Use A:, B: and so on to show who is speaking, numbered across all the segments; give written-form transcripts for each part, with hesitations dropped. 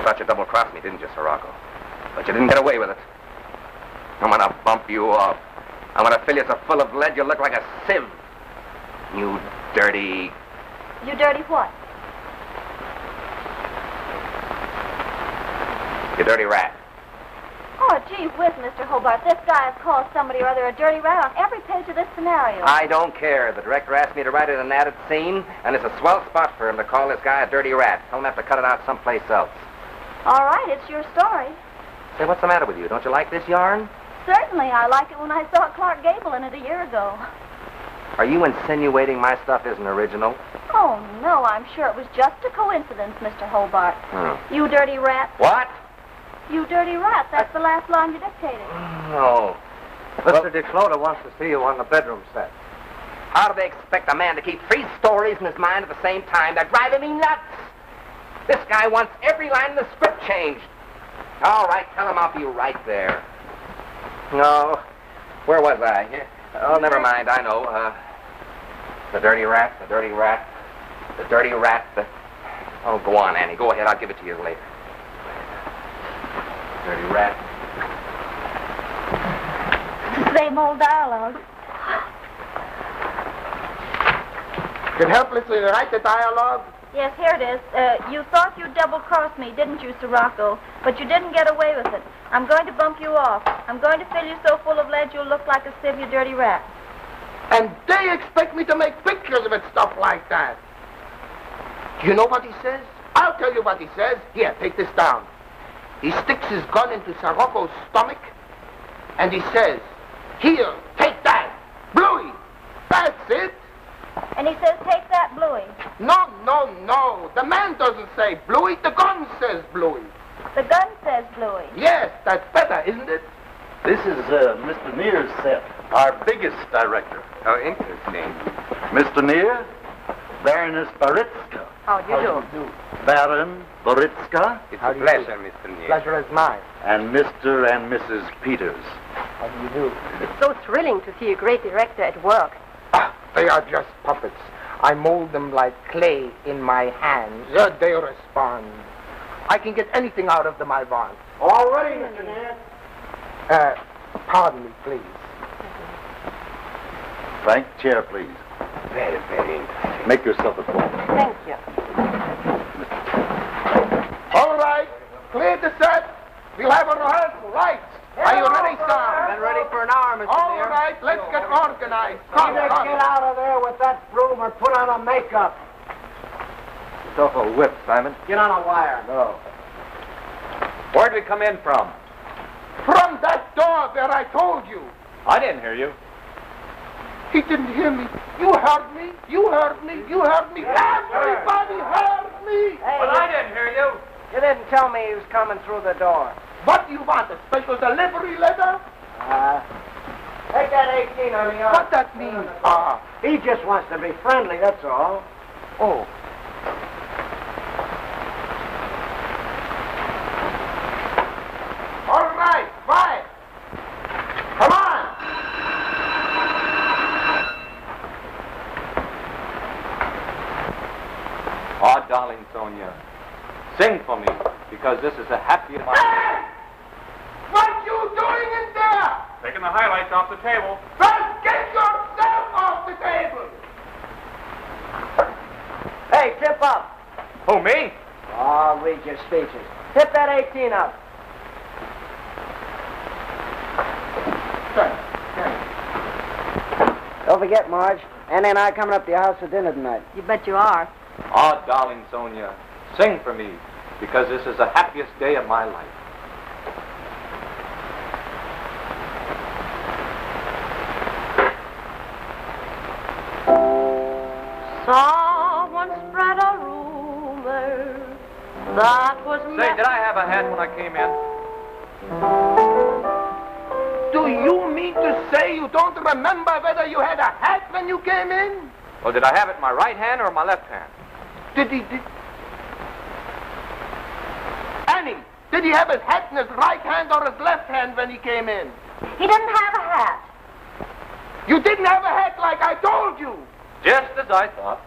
A: thought you double-crossed me, didn't you, Sirocco? But you didn't get away with it. I'm gonna bump you off. I'm gonna fill you so full of lead you look like a sieve. You dirty...
B: You dirty what?
A: You dirty rat.
B: Oh, gee whiz, Mr. Hobart. This guy has called somebody or other a dirty rat on every page of this scenario.
A: I don't care. The director asked me to write it in an added scene, and it's a swell spot for him to call this guy a dirty rat. Tell him I have to cut it out someplace else.
B: All right, it's your story.
A: Say, what's the matter with you? Don't you like this yarn?
B: Certainly, I like it when I saw Clark Gable in it a year ago.
A: Are you insinuating my stuff isn't original?
B: Oh, no, I'm sure it was just a coincidence, Mr. Hobart. You dirty rat.
A: What?
B: You dirty rat. That's the last line you dictated.
A: No.
C: Mr. DeClota wants to see you on the bedroom set.
A: How do they expect a man to keep 3 stories in his mind at the same time? They're driving me nuts. This guy wants every line in the script changed. All right, tell him I'll be right there. No. Where was I? Oh, never mind. I know. The dirty rat, the dirty rat, the dirty rat, the... Oh, go on, Annie. Go ahead. I'll give it to you later. Dirty rat.
B: Same old dialogue.
D: Can helplessly write the dialogue?
B: Yes, here it is. You thought you double-crossed me, didn't you, Sirocco? But you didn't get away with it. I'm going to bump you off. I'm going to fill you so full of lead you'll look like a sieve, you dirty rat.
D: And they expect me to make pictures of it, stuff like that. Do you know what he says? I'll tell you what he says. Here, take this down. He sticks his gun into Sirocco's stomach, and he says, "Here, take that, Bluey." That's it.
B: And he says, "Take that, Bluey."
D: No, no, no. The man doesn't say Bluey. The gun says Bluey.
B: The gun says Bluey.
D: Yes, that's better, isn't it?
E: This is Mr. Near's set, our biggest director.
A: Oh, interesting.
E: Mr. Near, Baroness Baritska.
B: How do you do?
E: Baron Baritska.
A: It's a pleasure, Mr. Neal.
D: Pleasure is mine.
E: And Mr. and Mrs. Peters.
D: How do you do?
F: It's so thrilling to see a great director at work.
D: They are just puppets. I mold them like clay in my hands. They respond. I can get anything out of them I want.
C: All ready, Mr. Near.
D: Pardon me, please.
E: Frank, chair, please.
A: Very, very interesting.
E: Make yourself at home.
F: Thank you.
D: All right, clear the set. We'll have a rehearsal. Right. Are you ready, sir?
C: Been ready for an hour, Mr.
D: All
C: Near.
D: right, let's get organized. Come,
C: Either
D: come.
C: get out of there with that broom or put on a makeup.
A: It's off a whip, Simon.
C: Get on a wire.
A: No. Where'd we come in from?
D: From that door where I told you.
A: I didn't hear you.
D: He didn't hear me. You heard me. You heard me. You heard me. Everybody heard me.
C: Hey,
A: Well, I didn't hear you.
C: You didn't tell me he was coming through the door.
D: What do you want? A special delivery letter?
C: Take that 18 on the arm.
D: What that means?
C: He just wants to be friendly, that's all.
D: Oh. All right, fine. Come on.
G: Oh, darling Sonia, sing for me, because this is a happy...
D: Hey! What you doing in there?
G: Taking the highlights off the table.
D: First, get yourself off the table.
C: Hey, tip up.
G: Who, me?
C: Oh, read your speeches. Tip that 18 up. Don't forget, Marge. Annie and I are coming up to your house for dinner tonight.
F: You bet you are.
G: Oh, darling Sonia, sing for me, because this is the happiest day of my life.
F: Someone spread a rumor that was...
G: Say, did I have a hat when I came in?
D: Do you mean to say you don't remember whether you had a hat when you came in?
G: Well, did I have it in my right hand or my left hand?
D: Did Annie, did he have his hat in his right hand or his left hand when he came in?
B: He didn't have a hat.
D: You didn't have a hat like I told you.
G: Just as I thought.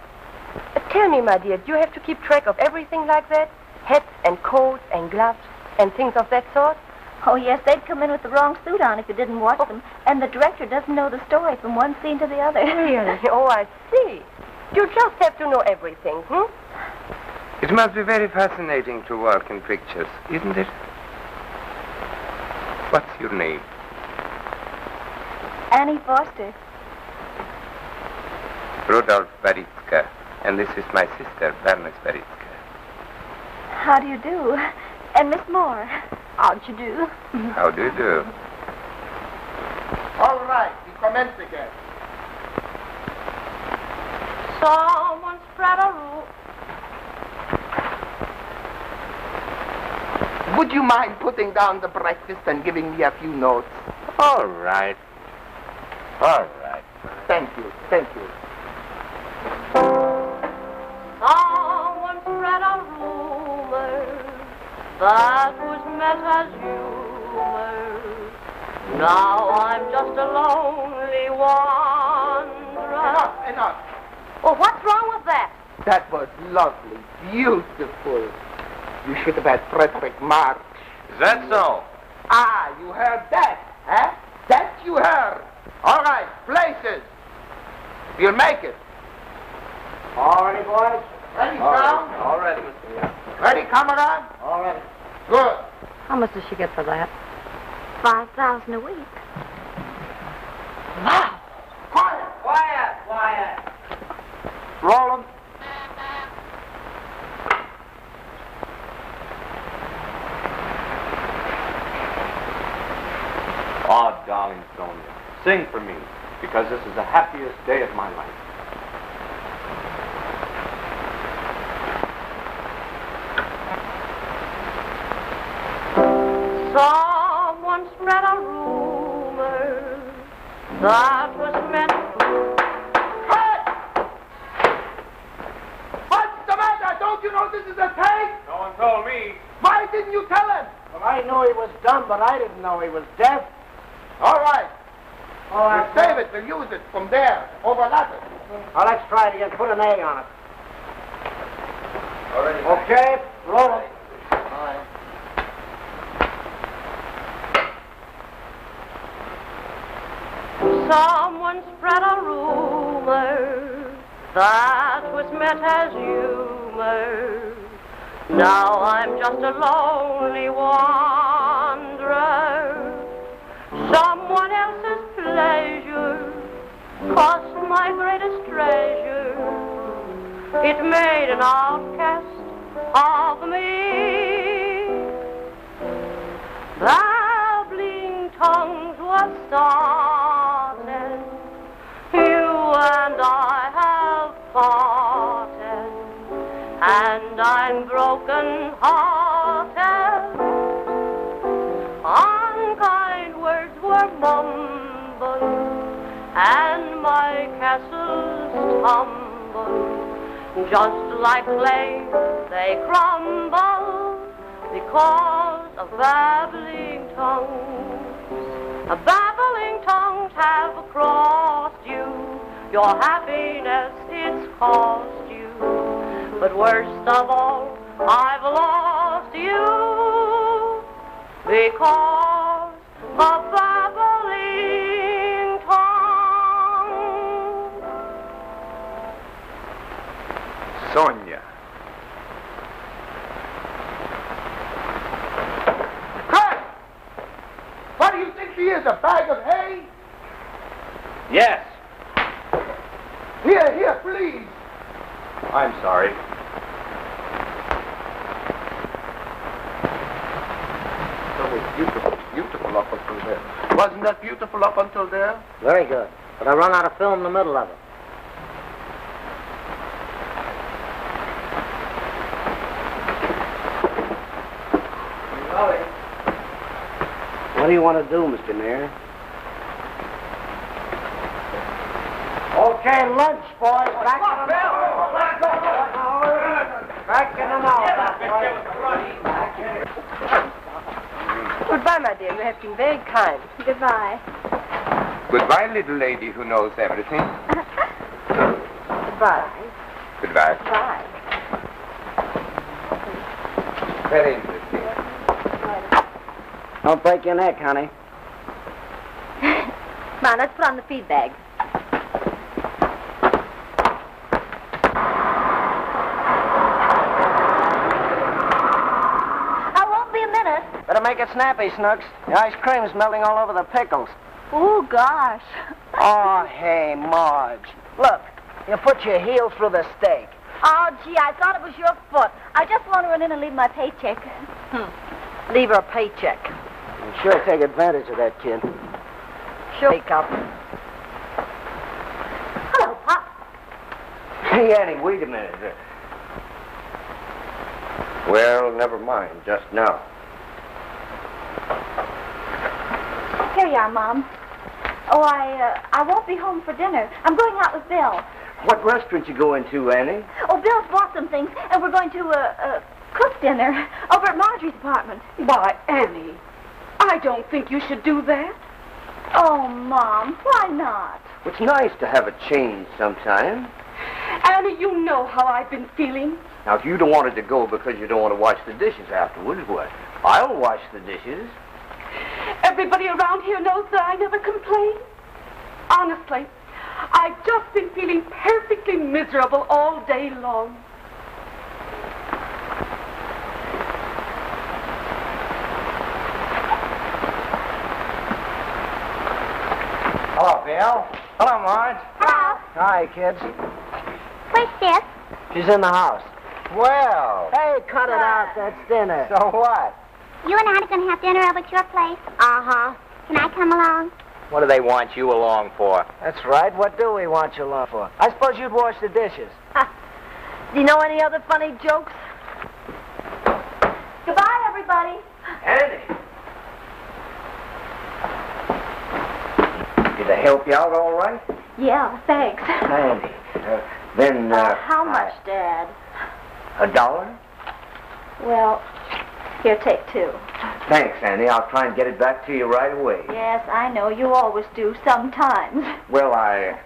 F: Tell me, my dear, do you have to keep track of everything like that? hats and coats and gloves and things of that sort?
B: Oh, yes, they'd come in with the wrong suit on if you didn't watch them. And the director doesn't know the story from one scene to the other.
F: Really? Oh, I see. You just have to know everything,
H: It must be very fascinating to work in pictures, isn't it? What's your name?
B: Annie Foster.
H: Rudolf Baritska. And this is my sister, Bernice Baritska.
B: How do you do? And Miss Moore. How'd you do?
H: How do you do?
D: All right, we commence again.
F: Someone spread a rule.
D: Would you mind putting down the breakfast and giving me a few notes?
H: All right. All right.
D: Thank you, thank you.
F: Someone spread a rumor that was meant as humor. Now I'm just a lonely wanderer.
D: Enough.
F: Well, what's wrong with that?
D: That was lovely, beautiful. You should have had Frederick March.
G: Is that so?
D: Ah, you heard that, huh? That you heard. All right, places. You'll make it.
C: All ready, boys?
D: Ready, sound?
G: All ready, Mr. Neal.
D: Ready, Cameron?
C: All ready.
D: Good.
F: How much does she get for that?
B: 5,000 a week.
D: Now, quiet.
C: Quiet. Roll 'em.
G: Oh, darling Sonia, sing for me, because this is the happiest day of my life.
F: Someone spread a rumor that was meant.
D: Hey! What's the matter? Don't you know this is a tape?
G: No one told me.
D: Why didn't you tell him?
C: Well, I knew he was dumb, but I didn't know he was deaf.
D: All right.
C: All
D: We'll save it. We'll use it from there. Overlap it.
C: Well, let's try it again. Put an A on it.
G: All ready.
C: Okay, roll 'em.
F: Someone spread a rumor that was meant as humor. Now I'm just a lonely wanderer. Someone else's pleasure cost my greatest treasure. It made an outcast of me. Babbling tongues were started. You and I have parted, and I'm broken-hearted. Unkind words were mumbled, and my castles tumbled. Just like clay, they crumble because of babbling tongues. Babbling tongues have crossed you. Your happiness it's cost you. But worst of all, I've lost you because of babbling tongues.
H: Sonia.
D: Hey! What do you think she is, a bag of hay?
G: Yes.
D: Here, please.
G: I'm sorry.
D: That was beautiful up until there. Wasn't that beautiful up until there?
C: Very good. But I run out of film in the middle of it. What do you want to do, Mr. Mayor? Okay, lunch, boys. Back in an hour. Back in an hour.
F: Goodbye, my dear. You have been very kind.
B: Goodbye.
H: Goodbye, little lady who knows everything.
F: Goodbye.
H: Goodbye.
B: Bye.
H: Very interesting.
C: Don't break your neck, honey.
B: Come on, let's put on the feed bag. I won't be a minute.
C: Better make it snappy, Snooks. The ice cream's melting all over the pickles.
B: Oh, gosh.
C: Oh, hey, Marge. Look, you put your heel through the steak.
B: Oh, gee, I thought it was your foot. I just want to run in and leave my paycheck. Leave her a paycheck.
C: You sure take advantage of that, kid.
B: Sure. Wake up. Hello, Pop.
C: Hey, Annie, wait a minute.
H: Well, never mind. Just now.
B: Here you are, Mom. Oh, I won't be home for dinner. I'm going out with Bill.
C: What restaurant you going to, Annie?
B: Oh, Bill's bought some things, and we're going to, cook dinner over at Marjorie's apartment.
F: Why, Annie, I don't think you should do that.
B: Oh, Mom, why not?
C: It's nice to have a change sometime.
F: Annie, you know how I've been feeling.
C: Now, if you don't want it to go because you don't want to wash the dishes afterwards, what? I'll wash the dishes.
F: Everybody around here knows that I never complain. Honestly, I've just been feeling perfectly miserable all day long.
C: Hello, Bill. Hello, Marge.
I: Hello.
C: Hi, kids.
I: Where's Sis?
C: She's in the house. Well. Hey, cut it out. That's dinner. So what?
I: You and I are going to have dinner over at your place.
C: Uh-huh.
I: Can I come along?
A: What do they want you along for?
C: That's right. What do we want you along for? I suppose you'd wash the dishes.
B: Do you know any other funny jokes? Goodbye, everybody.
C: Andy. Did I help you out all right?
B: Yeah, thanks.
C: Andy. Then,
B: How much, Dad?
C: $1?
B: Well, here, take 2.
C: Thanks, Andy. I'll try and get it back to you right away.
B: Yes, I know. You always do, sometimes.
H: Well,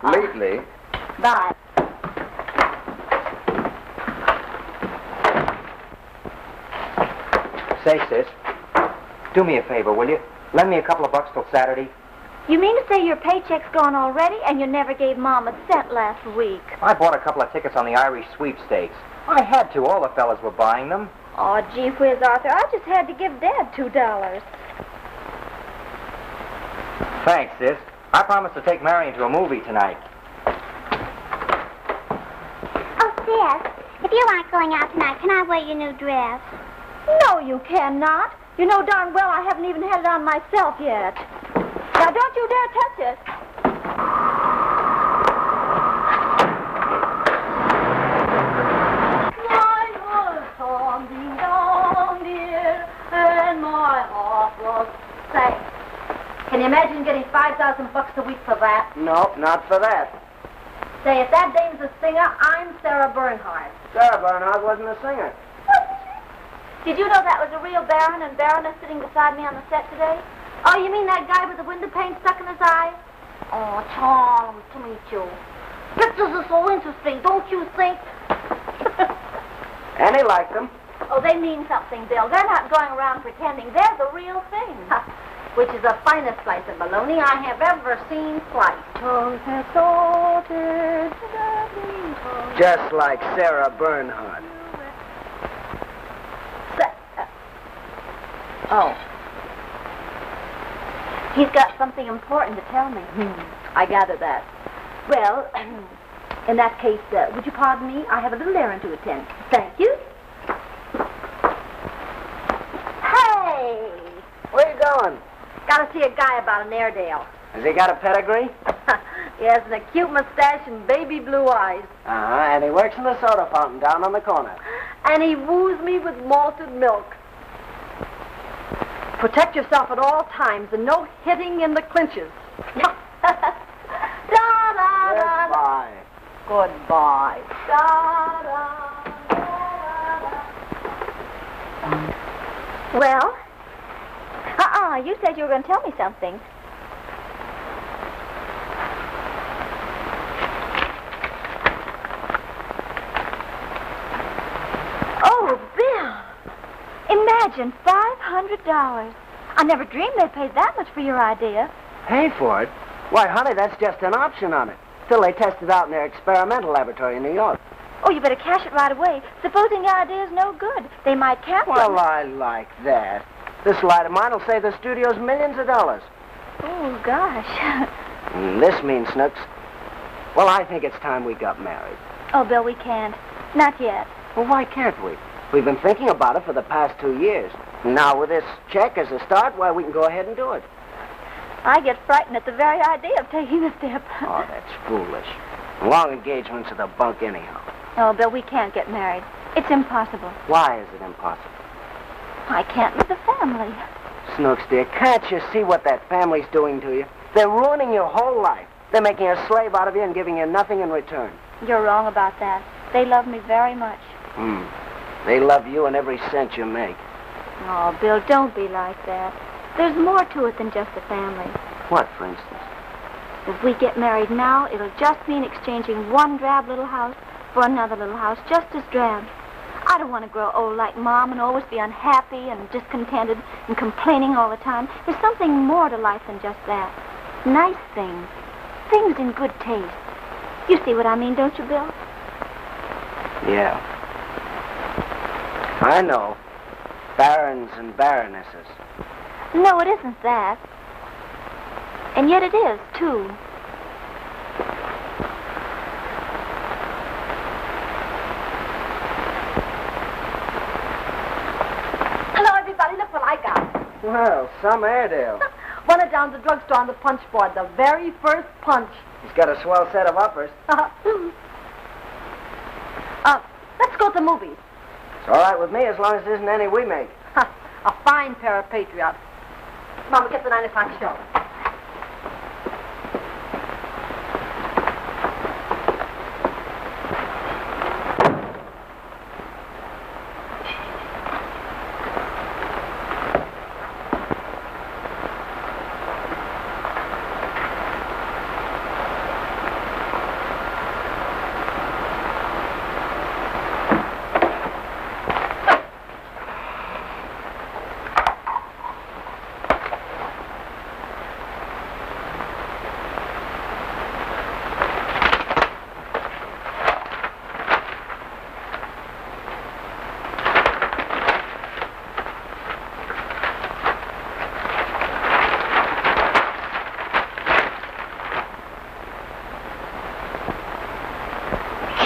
H: lately...
B: Bye.
A: Say, sis, do me a favor, will you? Lend me a couple of bucks till Saturday.
B: You mean to say your paycheck's gone already and you never gave Mom a cent last week?
A: I bought a couple of tickets on the Irish sweepstakes. I had to. All the fellas were buying them.
B: Oh, gee whiz, Arthur. I just had to give Dad $2.
A: Thanks, sis. I promised to take Marion to a movie tonight.
I: Oh, Sis, if you aren't going out tonight, can I wear your new dress?
B: No, you cannot. You know darn well I haven't even had it on myself yet. Now, don't you dare touch it. My was something down dear, and my heart was sad. Can you imagine getting $5,000 a week for that?
C: Nope, not for that.
B: Say, if that dame's a singer, I'm Sarah Bernhardt.
C: Sarah Bernhardt wasn't a singer.
B: Did you know that was a real baron and baroness sitting beside me on the set today? Oh, you mean that guy with the window pane stuck in his eye? Oh, charmed to meet you. Pictures are so interesting, don't you think?
C: Annie liked them.
B: Oh, they mean something, Bill. They're not going around pretending. They're the real thing. Which is the finest slice of bologna I have ever seen sliced.
C: Just like Sarah Bernhardt.
B: Oh. He's got something important to tell me. I gather that. Well, in that case, would you pardon me? I have a little errand to attend. Thank you. Hey!
C: Where you going?
B: Got to see a guy about an Airedale.
C: Has he got a pedigree?
B: He has an acute mustache and baby blue eyes.
C: Uh-huh, and he works in the soda fountain down on the corner.
B: And he woos me with malted milk. Protect yourself at all times and no hitting in the clinches.
C: Goodbye.
B: Goodbye. Well? You said you were going to tell me something. Oh, Bill. Imagine, $500. I never dreamed they'd pay that much for your idea.
J: Pay for it? Why, honey, that's just an option on it. Till they test it out in their experimental laboratory in New York.
B: Oh, you better cash it right away. Supposing the idea's no good, they might cancel
J: Well,
B: it.
J: I like that. This light of mine will save the studios millions of dollars.
B: Oh, gosh.
J: This means, Snooks, well, I think it's time we got married.
B: Oh, Bill, we can't. Not yet.
J: Well, why can't we? We've been thinking about it for the past 2 years. Now, with this check as a start, why, we can go ahead and do it.
B: I get frightened at the very idea of taking the step.
J: Oh, that's foolish. Long engagements are the bunk anyhow.
B: Oh, Bill, we can't get married. It's impossible.
J: Why is it impossible?
B: I can't leave the family.
J: Snooks, dear, can't you see what that family's doing to you? They're ruining your whole life. They're making a slave out of you and giving you nothing in return.
B: You're wrong about that. They love me very much.
J: They love you and every cent you make.
B: Oh, Bill, don't be like that. There's more to it than just a family.
J: What, for instance?
B: If we get married now, it'll just mean exchanging one drab little house for another little house just as drab. I don't want to grow old like Mom and always be unhappy and discontented and complaining all the time. There's something more to life than just that. Nice things. Things in good taste. You see what I mean, don't you, Bill?
J: Yeah. I know. Barons and baronesses.
B: No, it isn't that. And yet it is, too.
F: Hello, everybody. Look what I got.
J: Well, some Airedale.
F: Won it down to the drugstore on the punch board. The very first punch.
J: He's got a swell set of uppers.
F: Let's go to the movies.
J: It's all right with me as long as there isn't any we make.
F: A fine pair of patriots. Mama, get the 9 o'clock show.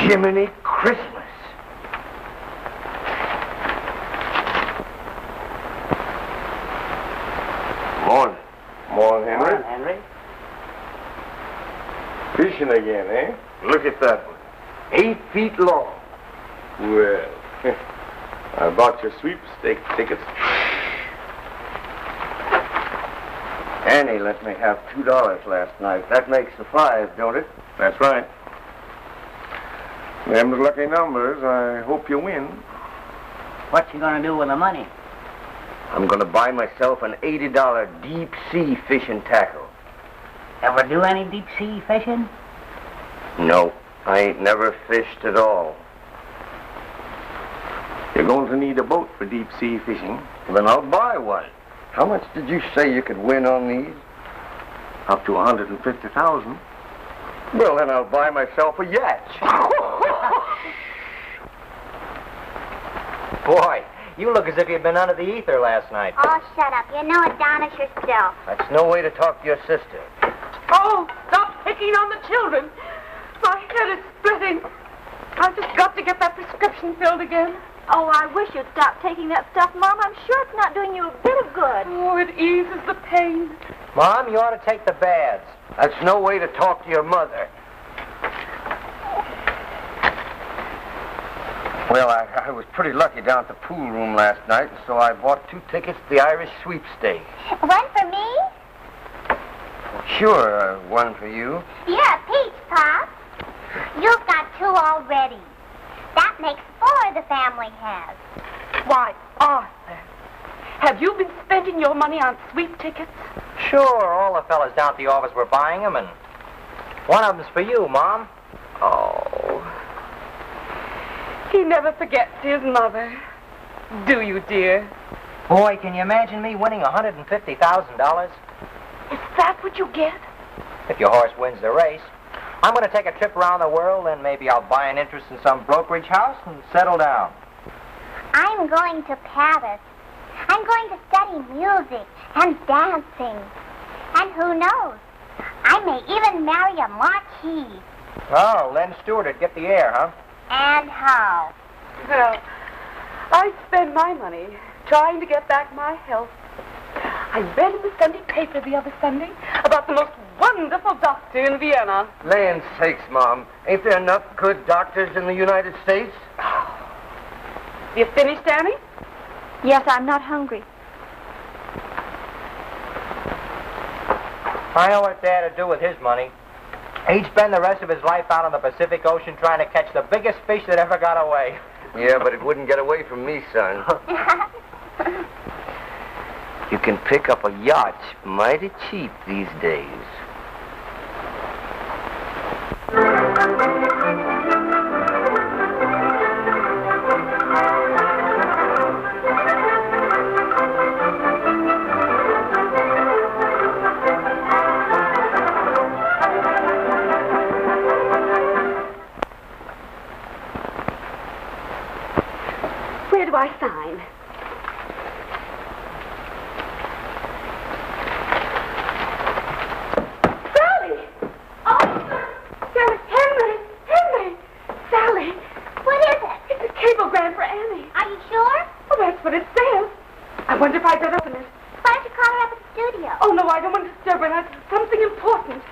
C: Jiminy Christmas.
K: Morning. Morning, Henry.
J: Morning, Henry.
K: Fishing again, eh? Look at that one. 8 feet long. Well, I bought your sweepstake tickets.
C: Annie let me have $2 last night. That makes the 5, don't it?
K: That's right. Them's lucky numbers. I hope you win.
J: What you gonna do with the money?
C: I'm gonna buy myself an $80 deep sea fishing tackle.
J: Ever do any deep sea fishing?
C: No, I ain't never fished at all.
K: You're going to need a boat for deep sea fishing.
C: Well, then I'll buy one. How much did you say you could win on these?
K: Up to $150,000.
C: Well, then I'll buy myself a yacht.
L: Boy, you look as if you'd been under the ether last night.
I: Oh, shut up. You know Adonis yourself.
C: That's no way to talk to your sister.
F: Oh, stop picking on the children. My head is splitting. I've just got to get that prescription filled again.
B: Oh, I wish you'd stop taking that stuff, Mom. I'm sure it's not doing you a bit of good.
F: Oh, it eases the pain.
L: Mom, you ought to take the baths.
C: That's no way to talk to your mother. Well, I was pretty lucky down at the pool room last night, and so I bought 2 tickets to the Irish sweepstakes.
I: One for me?
C: Sure, one for you.
I: You're a peach, Pop. You've got 2 already. That makes 4 the family has.
F: Why, Arthur, have you been spending your money on sweep tickets?
L: Sure, all the fellas down at the office were buying them, and one of them's for you, Mom.
F: Oh, he never forgets his mother. Do you, dear?
L: Boy, can you imagine me winning $150,000?
F: Is that what you get?
L: If your horse wins the race. I'm going to take a trip around the world, and maybe I'll buy an interest in some brokerage house and settle down.
I: I'm going to Paris. I'm going to study music and dancing. And who knows? I may even marry a marquis.
L: Oh, Len Stewart would get the air, huh?
I: And how?
F: Well, I spend my money trying to get back my health. I read in the Sunday paper the other Sunday about the most wonderful doctor in Vienna.
C: Land sakes, Mom. Ain't there enough good doctors in the United States?
F: You finished, Annie?
B: Yes, I'm not hungry.
L: I know what Dad would do with his money. He'd spend the rest of his life out on the Pacific Ocean trying to catch the biggest fish that ever got away.
C: Yeah, but it wouldn't get away from me, son. You can pick up a yacht mighty cheap these days.
F: Where do I sign? Sally! Oh, Sally, Henry! Sally!
I: What is it?
F: It's a cablegram for Annie.
I: Are you sure?
F: Oh, that's what it says. I wonder if I'd better open it.
I: Why don't you call her up at the studio?
F: Oh, no, I don't want to disturb her. That's something important.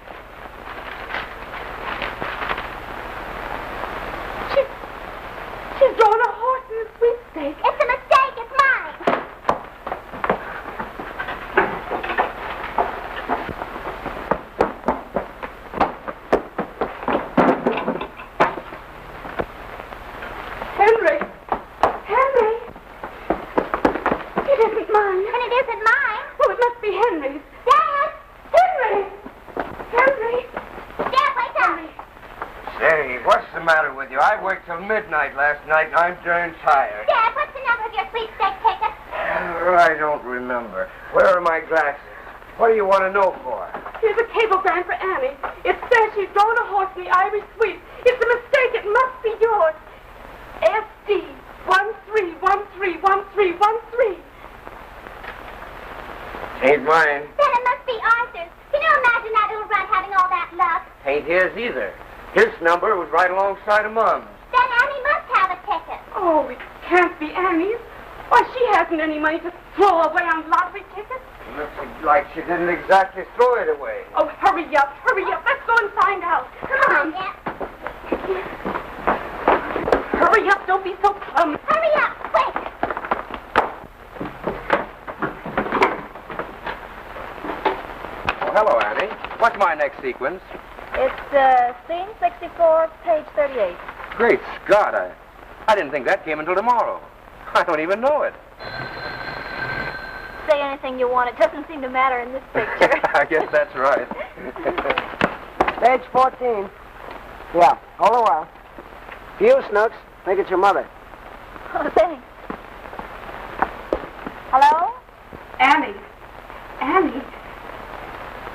F: She's drawn a horse in a sweepstake.
I: It's a mistake. It's mine.
F: Henry! It isn't mine.
I: And it isn't mine.
F: Well, it must be Henry's.
I: Dad!
F: Henry!
I: Dad, wake up.
C: Say, what's the matter with you? I worked till midnight last night, and I'm darn tired.
I: Dad, what's the number of your sweepstake ticket?
C: I don't remember. Where are my glasses? What do you want to know for?
F: Here's a cablegram for Annie. It says she's drawn a horse in the Irish sweep. It's a mistake. It must be yours. SD 13131313.
C: Ain't mine.
I: Then it must be Arthur's. Can you imagine that little runt having all that luck?
C: Ain't his either. His number was right alongside of Mom's.
I: Then Annie must have a ticket.
F: Oh, it can't be Annie's. Why, she hasn't any money to throw away on lottery tickets.
C: Looks like she didn't exactly throw it away.
F: Oh, hurry up. Let's go and find out.
I: Come on, Dad.
F: Hurry up. Don't be so plumb.
I: Hurry up, quick.
A: Oh, hello, Annie. What's my next sequence?
B: It's scene 64, page 38.
A: Great Scott, I didn't think that came until tomorrow. I don't even know it.
B: Say anything you want. It doesn't seem to matter in this picture.
A: I guess that's right.
J: Page 14. Yeah, hold a while. For you, Snooks. Think it's your mother.
B: Oh, thanks. Hello?
F: Annie.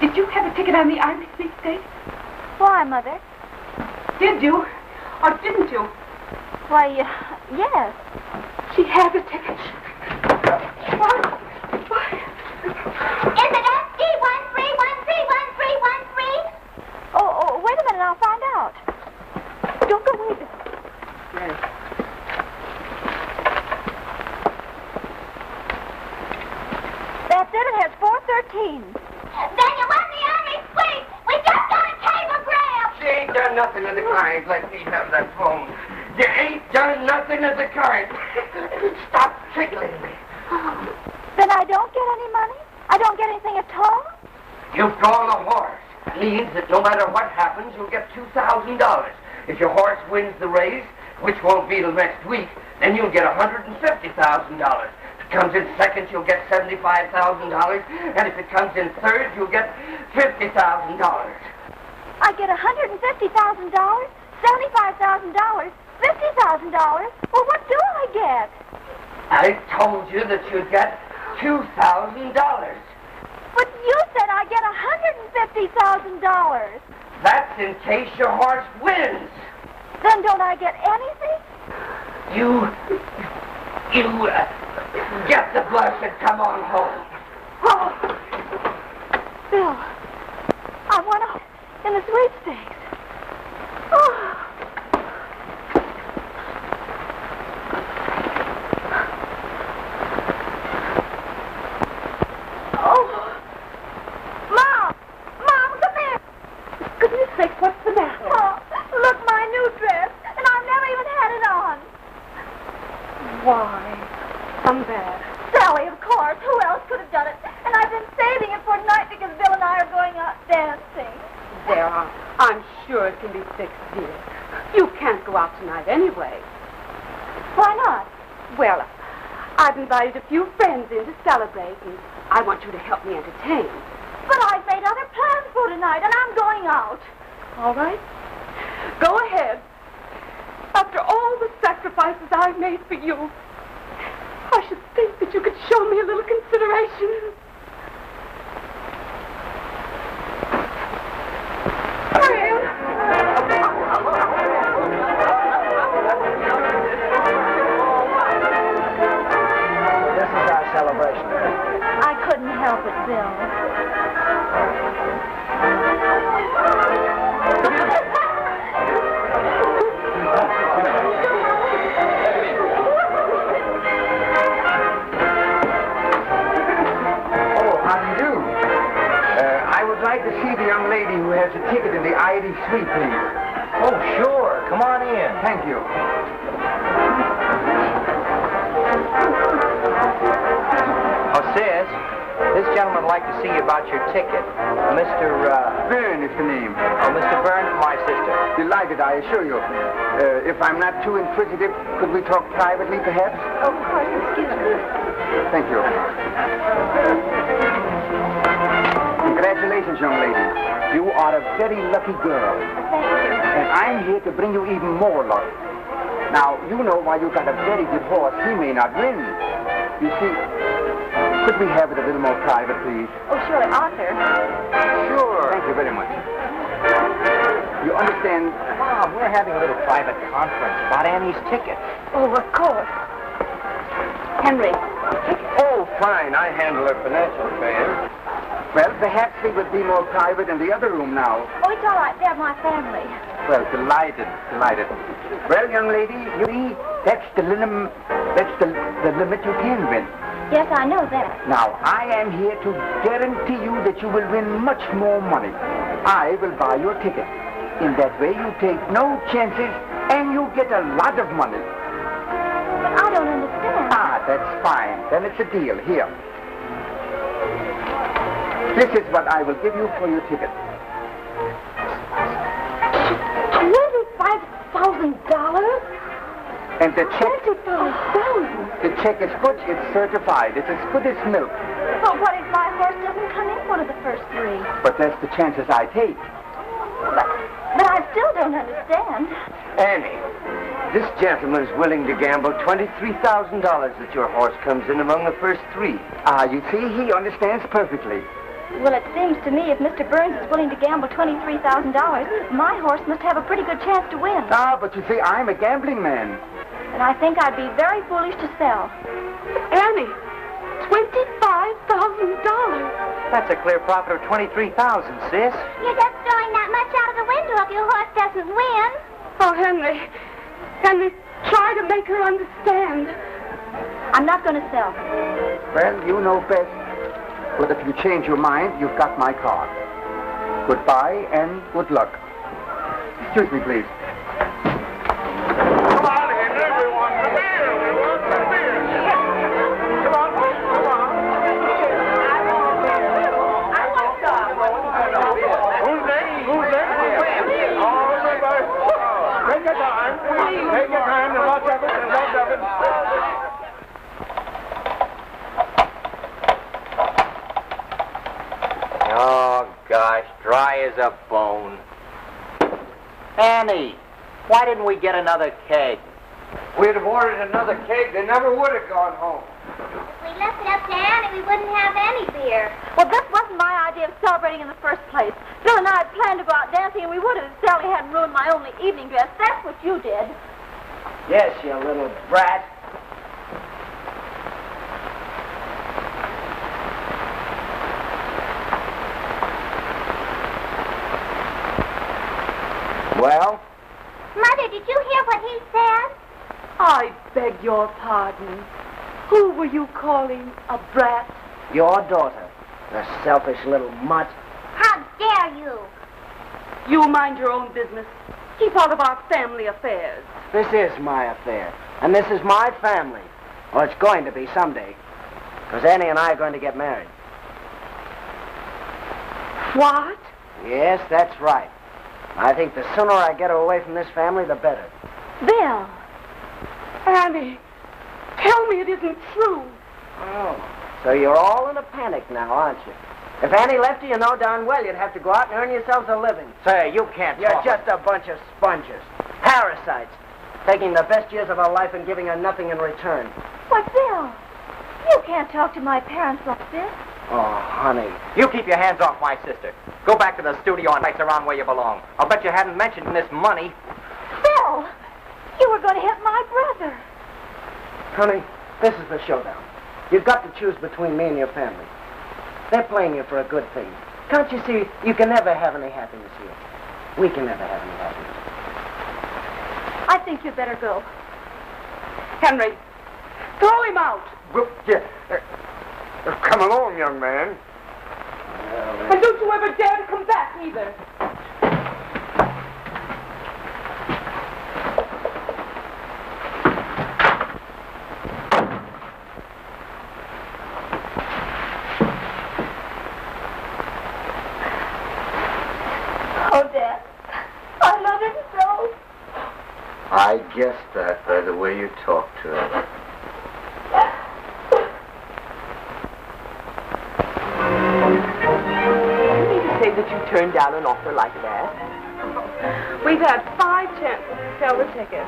F: Did you have a ticket on the Irish sweepstakes?
B: Why, Mother?
F: Did you? Or didn't you?
B: Why, yes.
F: She has a ticket. What?
I: Is it SD 13131313?
B: Oh, wait a minute. I'll find out. Don't go away. That's it. It has 413.
I: Then you won the Irish sweep. We just got a cablegram.
C: She ain't done nothing of the kind. Let me have that phone. You ain't done nothing of the kind. Stop tickling me.
B: Then I don't get any money? I don't get anything at all?
C: You've drawn a horse. Means that no matter what happens, you'll get $2,000. If your horse wins the race, which won't be till next week, then you'll get $150,000. If it comes in second, you'll get $75,000. And if it comes in third, you'll get $50,000.
B: I get $150,000, $75,000, $50,000. Well, what do I get?
C: I told you that you'd get $2,000.
B: But you said I get $150,000.
C: That's in case your horse wins.
B: Then don't I get anything?
C: You get the bus and come on home.
B: Oh, Bill, I won in the sweepstakes. Oh.
F: What's the matter?
B: Oh, look, my new dress, and I've never even had it on.
F: Why? I'm bad.
B: Sally, of course. Who else could have done it? And I've been saving it for tonight because Bill and I are going out dancing.
F: There, I'm sure it can be fixed, dear. You can't go out tonight anyway.
B: Why not?
F: Well, I've invited a few friends in to celebrate, and I want you to help me entertain.
B: But I've made other plans for tonight, and I'm going out.
F: All right. Go ahead. After all the sacrifices I've made for you, I should think that you could show me a little consideration.
L: This is our celebration.
B: I couldn't help it, Bill.
H: I'd like to see the young lady who has a ticket in the ID suite, please.
L: Oh, sure. Come on in.
H: Thank you.
L: Oh, sis, this gentleman would like to see you about your ticket. Mr.
H: Byrne is the name.
L: Oh, Mr. Byrne, my sister.
H: Delighted, I assure you. If I'm not too inquisitive, could we talk privately, perhaps?
B: Of course, excuse me.
H: Thank you. Congratulations, young lady. You are a very lucky girl.
B: Thank you.
H: And I'm here to bring you even more luck. Now, you know why you got a very good horse. He may not win. You see, could we have it a little more private, please?
B: Oh, surely, Arthur.
H: Sure. Thank you very much. You understand?
L: Mom, we're having a little private conference about Annie's ticket.
F: Oh, of course. Henry.
H: Oh, fine. I handle her financial affairs. Well, perhaps we would be more private in the other room now.
B: Oh, it's all right. They're my family.
H: Well, delighted. Well, young lady, you see, that's the limit you can win.
B: Yes, I know that.
H: Now, I am here to guarantee you that you will win much more money. I will buy your ticket. In that way, you take no chances, and you get a lot of money.
B: But I don't understand.
H: Ah, that's fine. Then it's a deal. Here. This is what I will give you for your ticket.
B: $25,000?
H: And the check...
B: $25,000?
H: The check is good. It's certified. It's as good as milk.
B: But what if my horse doesn't come in one of the first three?
H: But that's the chances I take.
B: But I still don't understand.
C: Annie, this gentleman is willing to gamble $23,000 that your horse comes in among the first three.
H: Ah, you see, he understands perfectly.
B: Well, it seems to me if Mr. Burns is willing to gamble $23,000, my horse must have a pretty good chance to win.
H: Ah, but you see, I'm a gambling man.
B: And I think I'd be very foolish to sell.
F: Annie, $25,000.
L: That's a clear profit of $23,000, sis.
I: You're just throwing that much out of the window if your horse doesn't win.
F: Oh, Henry, try to make her understand.
B: I'm not going to sell.
H: Well, you know best. But if you change your mind, you've got my card. Goodbye and good luck. Excuse me, please.
K: Come on in, everyone. Come here, everyone. Come here. Come on. Who's next? All right. Take your time. Take your time. There's lots of it.
L: Oh, gosh, dry as a bone. Annie, why didn't we get another keg?
C: We'd have ordered another keg. They never would have gone home.
I: we left it up to Annie, we wouldn't have any beer.
B: Well, this wasn't my idea of celebrating in the first place. Bill and I had planned to go out dancing, and we would have if Sally hadn't ruined my only evening dress. That's what you did.
J: Yes, you little brat. Well?
I: Mother, did you hear what he said?
F: I beg your pardon. Who were you calling a brat?
J: Your daughter. The selfish little mutt.
I: How dare you?
F: You mind your own business. Keep out of our family affairs.
J: This is my affair. And this is my family. Or it's going to be someday. Because Annie and I are going to get married.
F: What?
J: Yes, that's right. I think the sooner I get her away from this family, the better.
F: Bill. Annie, tell me it isn't true.
J: Oh, so you're all in a panic now, aren't you? If Annie left you, you know darn well you'd have to go out and earn yourselves a living.
L: Say, you can't
J: You're
L: talk.
J: just a bunch of sponges. Parasites. Taking the best years of her life and giving her nothing in return.
B: Why, Bill, you can't talk to my parents like this.
J: Oh, honey.
L: You keep your hands off my sister. Go back to the studio and nice around where you belong. I'll bet you hadn't mentioned this money.
B: Bill, you were going to hit my brother.
J: Honey, this is the showdown. You've got to choose between me and your family. They're playing you for a good thing. Can't you see you can never have any happiness here? We can never have any happiness.
B: I think you'd better go.
F: Henry, throw him out.
K: Come along, young man.
F: And don't you ever dare to come back either.
B: Oh, Dad, I love him so.
K: I guessed that by the way you talk to him.
F: Say that you turned down an offer like that. We've had 5 chances to sell the ticket.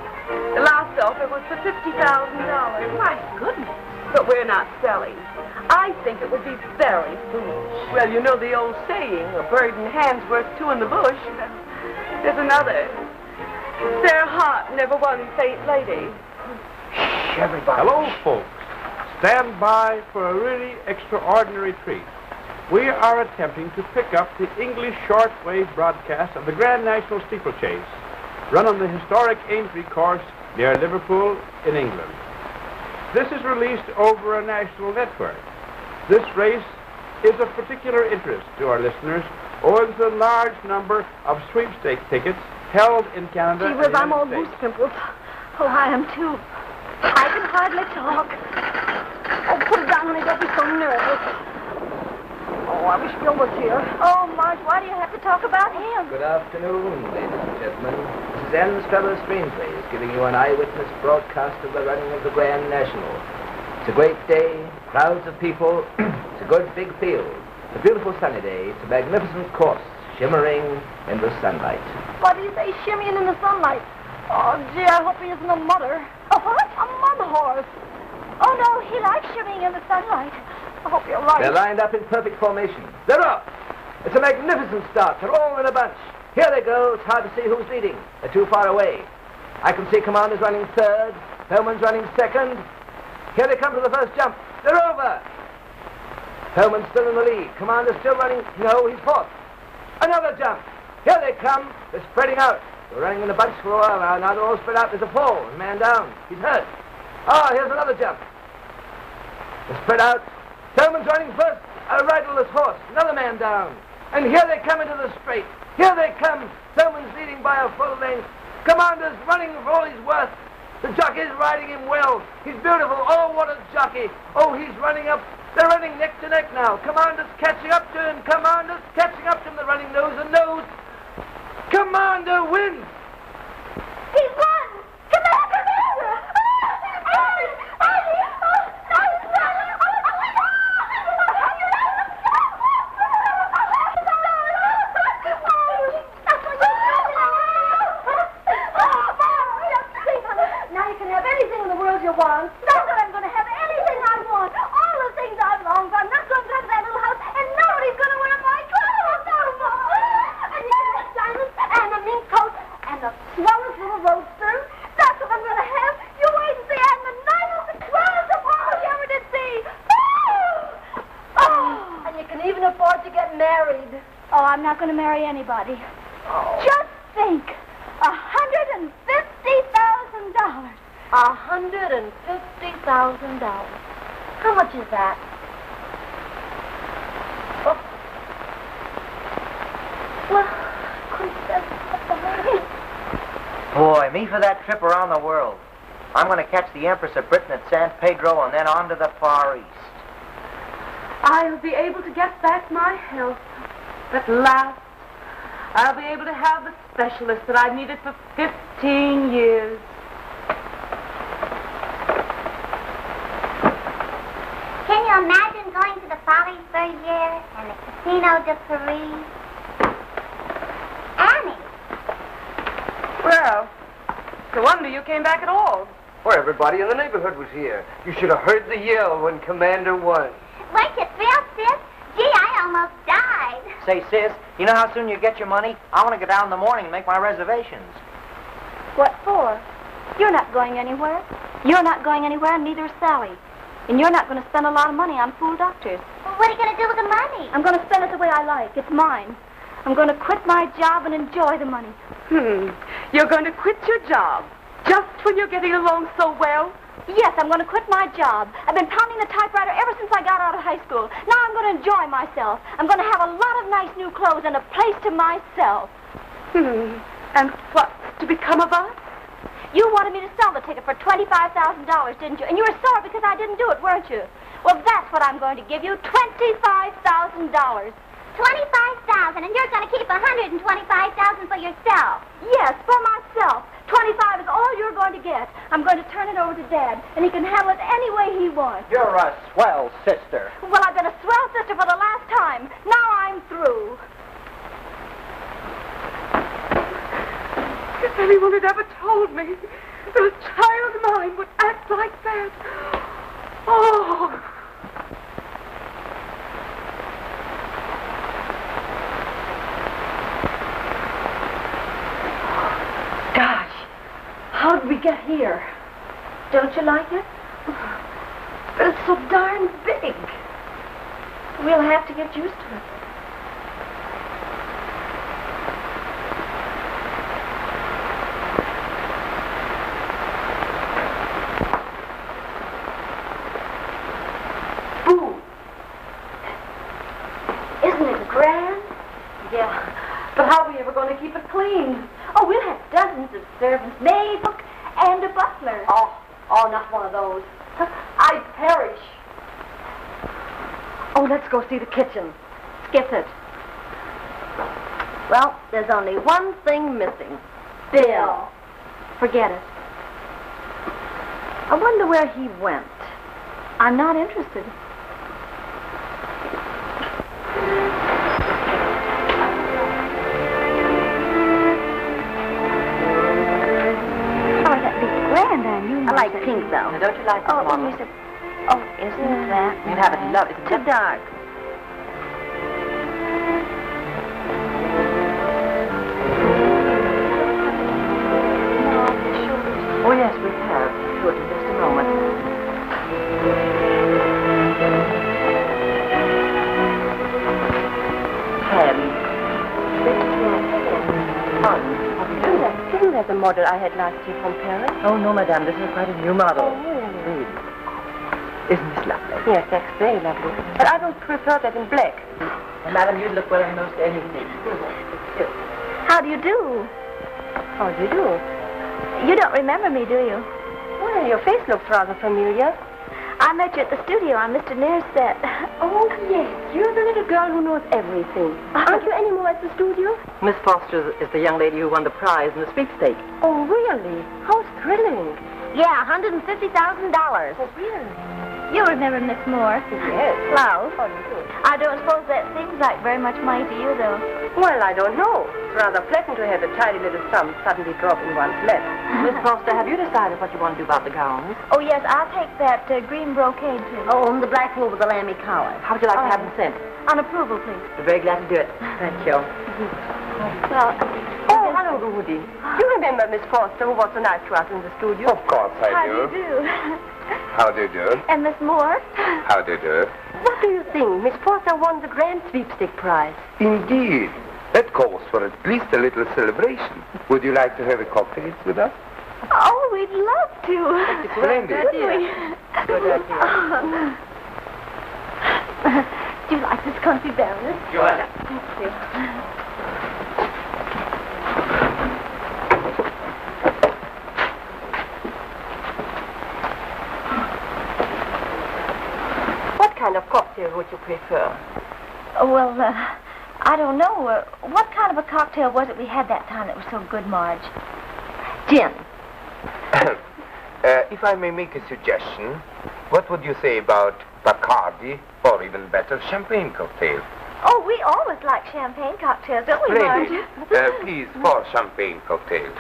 F: The last offer was for $50,000. My goodness. But we're not selling. I think it would be very foolish. Well, you know the old saying, a bird in hand's worth 2 in the bush. There's another. Their heart never won Faint Lady.
J: Shh, everybody.
M: Hello, folks. Stand by for a really extraordinary treat. We are attempting to pick up the English shortwave broadcast of the Grand National Steeplechase, run on the historic Aintree course near Liverpool in England. This is released over a national network. This race is of particular interest to our listeners owing to the large number of sweepstake tickets held in Canada
B: Gee
M: and
B: whiz,
M: the
B: I'm all
M: United
B: goose
M: States.
B: pimples. Oh, I am too. I can hardly talk. Oh, put it down, honey. Don't be so nervous. Oh, I wish Bill was here. Oh, Marge, why do you have to talk about him?
N: Good afternoon, ladies and gentlemen. This is Anne Struthers Strangeways giving you an eyewitness broadcast of the running of the Grand National. It's a great day, crowds of people, it's a good big field. It's a beautiful sunny day, it's a magnificent course, shimmering in the sunlight.
B: What do you say, shimmying in the sunlight? Oh, gee, I hope he isn't a mudder. A what? A mud horse. Oh, no, he likes shimmying in the sunlight. I hope you're right.
N: They're lined up in perfect formation. They're off. It's a magnificent start. They're all in a bunch. Here they go. It's hard to see who's leading. They're too far away. I can see Commander's running third. Hellman's running second. Here they come to the first jump. They're over. Hellman's still in the lead. Commander's still running. No, he's fourth. Another jump. Here they come. They're spreading out. They're running in a bunch for a while now. Now they're all spread out. There's a fall. A man down. He's hurt. Ah, here's another jump. They're spread out. Hellman's running first. A riderless horse. Another man down. And here they come into the straight. Here they come. Hellman's leading by a full length. Commander's running for all he's worth. The jockey's riding him well. He's beautiful. Oh, what a jockey. Oh, he's running up. They're running neck to neck now. Commander's catching up to him. Commander's catching up to him. They're running nose and nose. Commander wins.
B: He's won. Commander! Now you can have anything in the world you want. That's what I'm going to have. Anything I want. All Oh, I'm not going to marry anybody.
F: Oh.
B: Just think. $150,000. $150,000. How much is that? Oh. Well,
L: Boy, me for that trip around the world. I'm going to catch the Empress of Britain at San Pedro and then on to the Far East.
F: I'll be able to get back my health. At last, I'll be able to have the specialist that I've needed for 15 years.
I: Can you imagine going to the Follies for a year and the Casino de Paris? Annie.
F: Well, it's a wonder you came back at all.
C: Well, everybody in the neighborhood was here. You should have heard the yell when Commander won.
I: Weren't you thrilled, sis? Gee, I almost died.
L: Say, sis, you know how soon you get your money? I want to go down in the morning and make my reservations.
B: What for? You're not going anywhere. You're not going anywhere, and neither is Sally. And you're not going to spend a lot of money on fool doctors.
I: Well, what are you going to do with the money?
B: I'm going to spend it the way I like. It's mine. I'm going to quit my job and enjoy the money.
F: You're going to quit your job just when you're getting along so well?
B: Yes, I'm going to quit my job. I've been pounding the typewriter ever since I got out of high school. Now I'm going to enjoy myself. I'm going to have a lot of nice new clothes and a place to myself.
F: And what's to become of us?
B: You wanted me to sell the ticket for $25,000, didn't you? And you were sorry because I didn't do it, weren't you? Well, that's what I'm going to give you, $25,000.
I: $25,000, and you're going to keep $125,000 for yourself.
B: Yes, for myself. 25 is all you're going to get. I'm going to turn it over to Dad, and he can handle it any way he wants.
L: You're a swell sister.
B: Well, I've been a swell sister for the last time. Now I'm through.
F: If anyone had ever told me that a child of mine would act like that. Oh.
B: Gosh, how did we get here? Don't you like it? But it's so darn big. We'll have to get used to it. How are we ever going to keep it clean? Oh, we'll have dozens of servants, maid, cook, and a butler. Oh, not one of those. I'd perish. Oh, let's go see the kitchen. Skip it. Well, there's only one thing missing. Bill. Forget it. I wonder where he went. I'm not interested. I like pink, though. Now, don't you like this one? Isn't that? You'd have it lovely. It's too dark. Oh, yes, we have. Sure, in just a moment. Isn't that the model I had last year from Paris? Oh, no, madame. This is quite a new model. Oh, really? Isn't this lovely? Yes, that's very lovely. But I don't prefer that in black. And madame, you'd look well in most anything. How do you do? How do you do? You don't remember me, do you? Well, your face looks rather familiar. I met you at the studio on Mr. Near's set. Oh, yes. You're the little girl who knows everything. Aren't you any more at the studio?
O: Miss Foster is the young lady who won the prize in the sweepstake.
F: Oh, really? How thrilling.
B: Yeah, $150,000.
F: Oh, really?
B: You remember Miss Moore?
F: Yes.
B: Klaus.
F: Oh, you do.
B: I don't suppose that seems like very much money to you, though.
F: Well, I don't know. It's rather pleasant to have a tidy little sum suddenly drop in one's lap.
O: Miss Foster, have you decided what you want to do about the gowns?
B: Oh, yes, I'll take that green brocade, please.
O: Oh, and the black wool with the lammy collar. How would you like to have them sent?
B: On approval, please.
O: We're very glad to do it. Thank you.
B: Well,
F: oh, hello, Rudy. You remember Miss Foster, who was so nice to us in the studio?
K: Of course I
B: How
K: do.
B: do you do?
K: How do you do?
B: And Miss Moore?
K: How do you do?
F: What do you think? Miss Foster won the grand sweepstake prize.
H: Indeed. That calls for at least a little celebration. Would you like to have a cocktail with us?
B: Oh, we'd love to.
H: Splendid.
F: Good idea.
B: Do you like this country, Baroness?
C: Joanna.
B: Thank you.
F: What kind of cocktail would you prefer?
B: Well, I don't know. What kind of a cocktail was it we had that time that was so good, Marge?
F: Gin.
H: If I may make a suggestion, what would you say about Bacardi, or even better, champagne cocktail?
B: Oh, we always like champagne cocktails, don't we, Marge?
H: Splendid. Please, 4 champagne cocktails.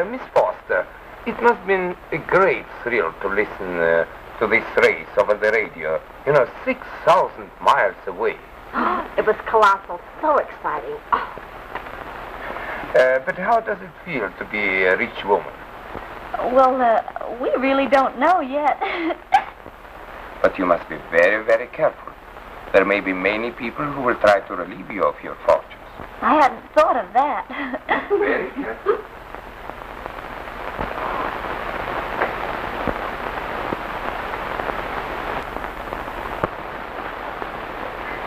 H: Miss Foster, it must have been a great thrill to listen to this race over the radio. 6,000 miles away.
F: It was colossal. So exciting. Oh.
H: But how does it feel to be a rich woman?
B: Well, we really don't know yet.
H: But you must be very, very careful. There may be many people who will try to relieve you of your fortunes.
B: I hadn't thought of that.
H: Very careful.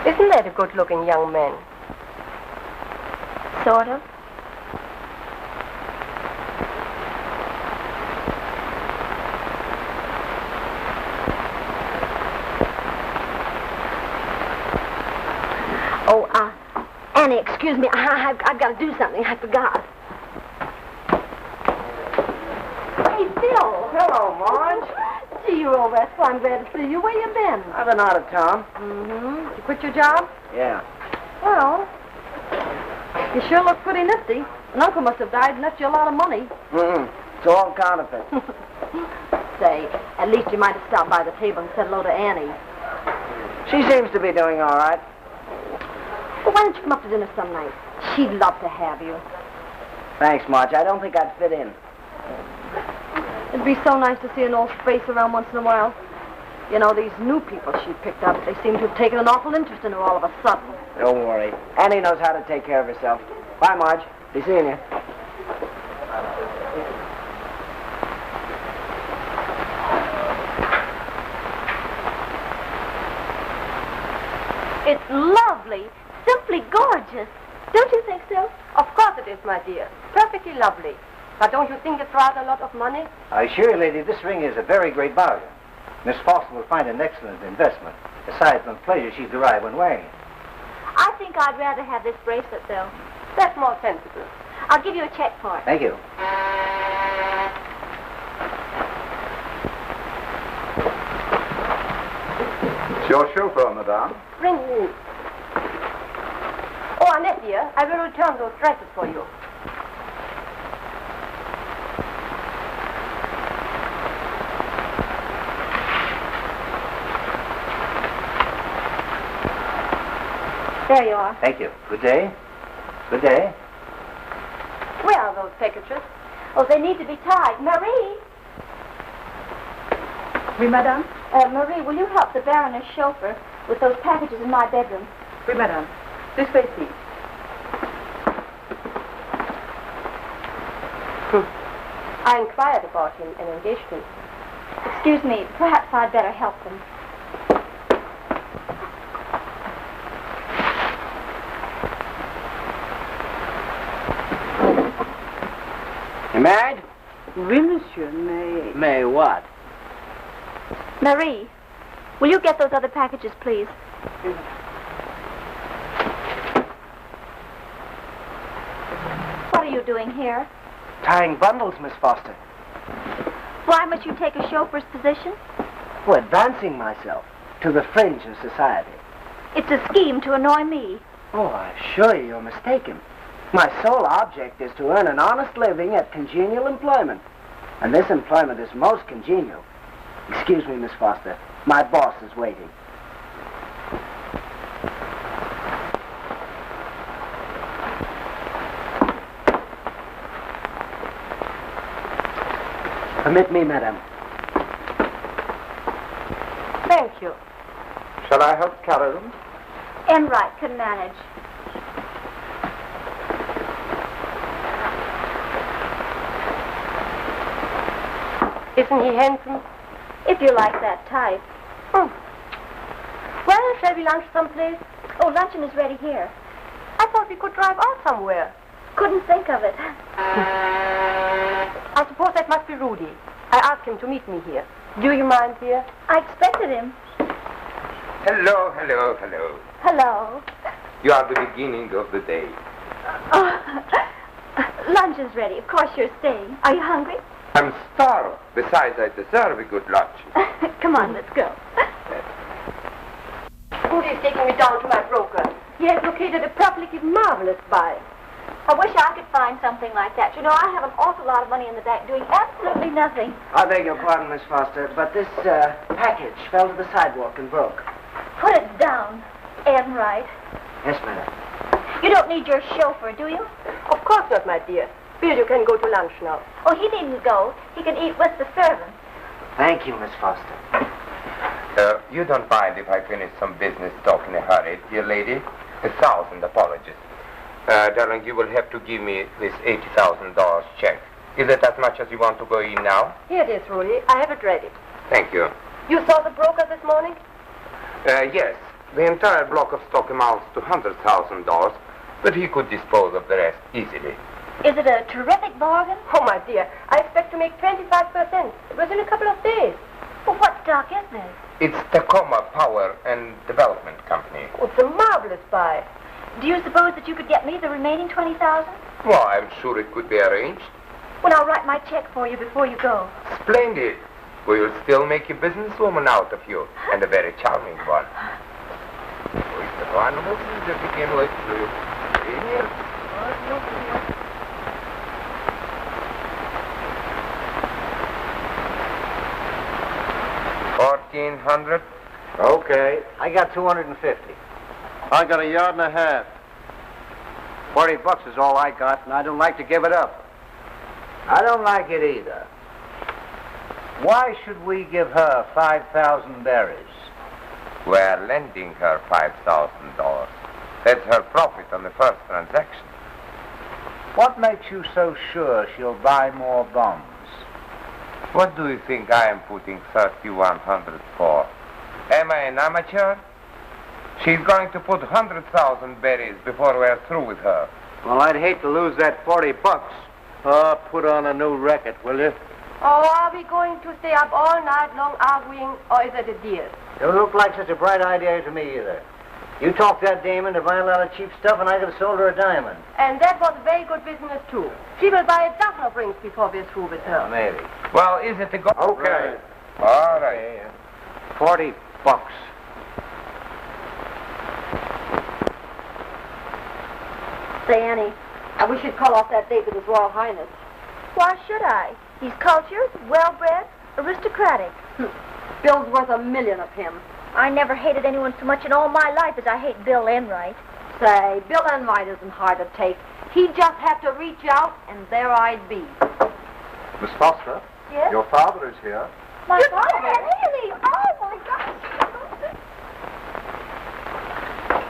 F: Isn't that a good-looking young man?
B: Sort of.
F: Oh, Annie, excuse me. I've got to do something. I forgot. Hey, Phil.
J: Hello, Marge.
F: Gee, you're all restful. I'm glad to see you. Where you been?
J: I've been out of town.
F: Mm-hmm. You quit your job?
J: Yeah.
F: Well, you sure look pretty nifty. And Uncle must have died and left you a lot of money.
J: Mm-mm. It's all counterfeit.
F: Say, at least you might have stopped by the table and said hello to Annie.
J: She seems to be doing all right.
F: Well, why don't you come up to dinner some night? She'd love to have you.
J: Thanks, Marge. I don't think I'd fit in.
F: It'd be so nice to see an old face around once in a while. You know, these new people she picked up, they seem to have taken an awful interest in her all of a sudden.
J: Don't worry. Annie knows how to take care of herself. Bye, Marge. Be seeing you.
B: It's lovely. Simply gorgeous. Don't you think so?
F: Of course it is, my dear. Perfectly lovely. But don't you think it's rather a lot of money?
P: I assure you, lady, this ring is a very great bargain. Miss Foster will find an excellent investment, aside from the pleasure she derives when wearing it.
B: I think I'd rather have this bracelet, though.
F: That's more sensible.
B: I'll give you a check for it.
P: Thank you.
E: It's your chauffeur, madame.
F: Bring me. Oh, Annette, dear, I will return those dresses for you. There you are.
P: Thank you. Good day. Good day.
F: Where are those packages?
B: Oh, they need to be tied. Marie!
F: Oui, madame.
B: Marie, will you help the Baroness chauffeur with those packages in my bedroom?
F: Oui, madame. This way, please. I inquired about an engagement.
B: Excuse me, perhaps I'd better help them.
J: You married?
F: Oui, monsieur, mais...
J: May what?
B: Marie, will you get those other packages, please? What are you doing here?
J: Tying bundles, Miss Foster.
B: Why must you take a chauffeur's position?
J: For advancing myself to the fringe of society.
B: It's a scheme to annoy me.
J: Oh, I assure you you're mistaken. My sole object is to earn an honest living at congenial employment. And this employment is most congenial. Excuse me, Miss Foster. My boss is waiting. Permit me, madame.
F: There Thank you.
E: Shall I help carry them?
B: Enright can manage.
F: Isn't he handsome?
B: If you like that type.
F: Well, shall we lunch someplace?
B: Oh, luncheon is ready here.
F: I thought we could drive out somewhere.
B: Couldn't think of it.
F: I suppose that must be Rudy. I asked him to meet me here. Do you mind, dear?
B: I expected him.
Q: Hello, hello, hello.
B: Hello.
Q: You are the beginning of the day.
B: Oh, luncheon's ready. Of course you're staying. Are you hungry?
Q: I'm starved. Besides, I deserve a good lunch.
B: Come on, let's go.
F: Rudy's taking me down to my broker. He has located a perfectly marvelous buy.
B: I wish I could find something like that. You know, I have an awful lot of money in the bank doing absolutely nothing.
J: I beg your pardon, Miss Foster, but this package fell to the sidewalk and broke.
B: Put it down, Enright.
J: Yes, madam.
B: You don't need your chauffeur, do you?
F: Of course not, my dear. Bill, you can go to lunch now.
B: Oh, he needn't go. He can eat with the servants.
J: Thank you, Miss Foster.
Q: You don't mind if I finish some business talk in a hurry, dear lady? 1,000 apologies. Darling, you will have to give me this $80,000 check. Is it as much as you want to go in now?
F: Here it is, Rudy. I have it ready.
Q: Thank you.
F: You saw the broker this morning?
Q: Yes. The entire block of stock amounts to $100,000, but he could dispose of the rest easily.
B: Is it a terrific bargain?
F: Oh, my dear. I expect to make 25%. Within a couple of days.
B: Well, what stock is this?
Q: It's Tacoma Power and Development Company.
F: Oh, it's a marvelous buy.
B: Do you suppose that you could get me the remaining 20,000?
Q: Well, I'm sure it could be arranged.
B: Well, I'll write my check for you before you go.
Q: Splendid. We will still make a businesswoman out of you, and a very charming one. $1,400.
P: Okay. I got 250.
E: I got a yard and a half.
P: $40 is all I got, and I don't like to give it up.
H: I don't like it either. Why should we give her 5,000 berries?
Q: We're lending her $5,000. That's her profit on the first transaction.
H: What makes you so sure she'll buy more bonds?
Q: What do you think I am putting 3,100 for? Am I an amateur? She's going to put 100,000 berries before we're through with her.
P: Well, I'd hate to lose that $40.
E: Oh, put on a new racket, will you?
F: Oh, are we going to stay up all night long arguing, or is it a deal?
P: Don't look like such a bright idea to me either. You talked that dame into buying a lot of cheap stuff, and I could have sold her a diamond.
F: And that was very good business, too. She will buy a dozen of rings before we're through with her.
P: Maybe.
Q: Well, is it a go?
P: Okay.
Q: All right.
P: $40.
B: Say, Annie, I wish you'd call off that date with His Royal Highness. Why should I? He's cultured, well-bred, aristocratic.
F: Bill's worth $1 million of him.
B: I never hated anyone so much in all my life as I hate Bill Enright.
F: Say, Bill Enright isn't hard to take. He'd just have to reach out, and there I'd be.
E: Miss Foster?
B: Yes?
E: Your father is here.
B: My father? Really? Oh, my gosh.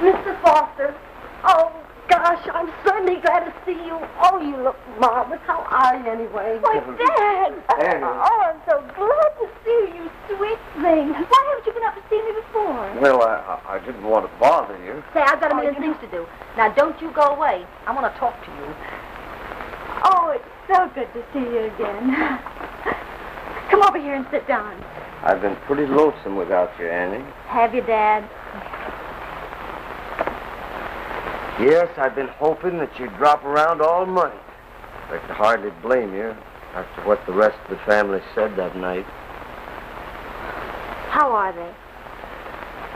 B: Mr. Foster. Oh, gosh, I'm certainly glad to see you. Oh, you look marvelous. How are you, anyway? Why, Dad.
E: Annie.
B: Oh, I'm so glad to see you, you sweet thing. Why haven't you been up to see me before?
E: Well, I didn't want to bother you.
F: Say, I've got a million things to do. Now, don't you go away. I want to talk to you.
B: Oh, it's so good to see you again. Come over here and sit down.
K: I've been pretty lonesome without you, Annie.
B: Have you, Dad?
K: Yes, I've been hoping that you'd drop around all money. I could hardly blame you after what the rest of the family said that night.
B: How are they?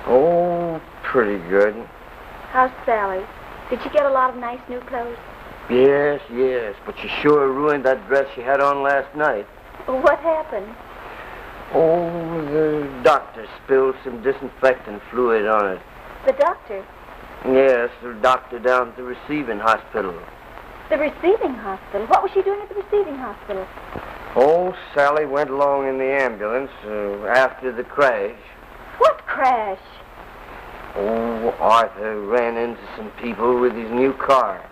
K: Oh, pretty good.
B: How's Sally? Did she get a lot of nice new clothes?
K: Yes, but you sure ruined that dress she had on last night.
B: What happened?
K: Oh, the doctor spilled some disinfectant fluid on it.
B: The doctor?
K: Yes, the doctor down at the receiving hospital.
B: The receiving hospital? What was she doing at the receiving hospital?
K: Oh, Sally went along in the ambulance after the crash.
B: What crash?
C: Oh, Arthur ran into some people with his new car.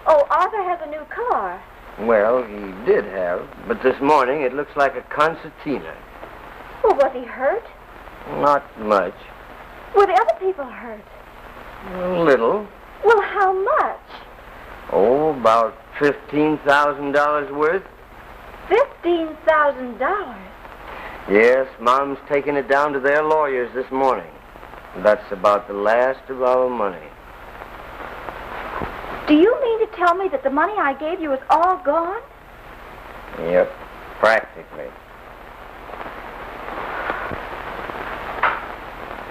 B: Oh, Arthur has a new car.
C: Well, he did have, but this morning it looks like a concertina.
B: Well, was he hurt?
C: Not much.
B: Were the other people hurt?
C: A little.
B: Well, how much?
C: Oh, about $15,000 worth.
B: $15,000?
C: Yes, Mom's taking it down to their lawyers this morning. That's about the last of our money.
B: Do you mean to tell me that the money I gave you is all gone?
C: Yep, practically.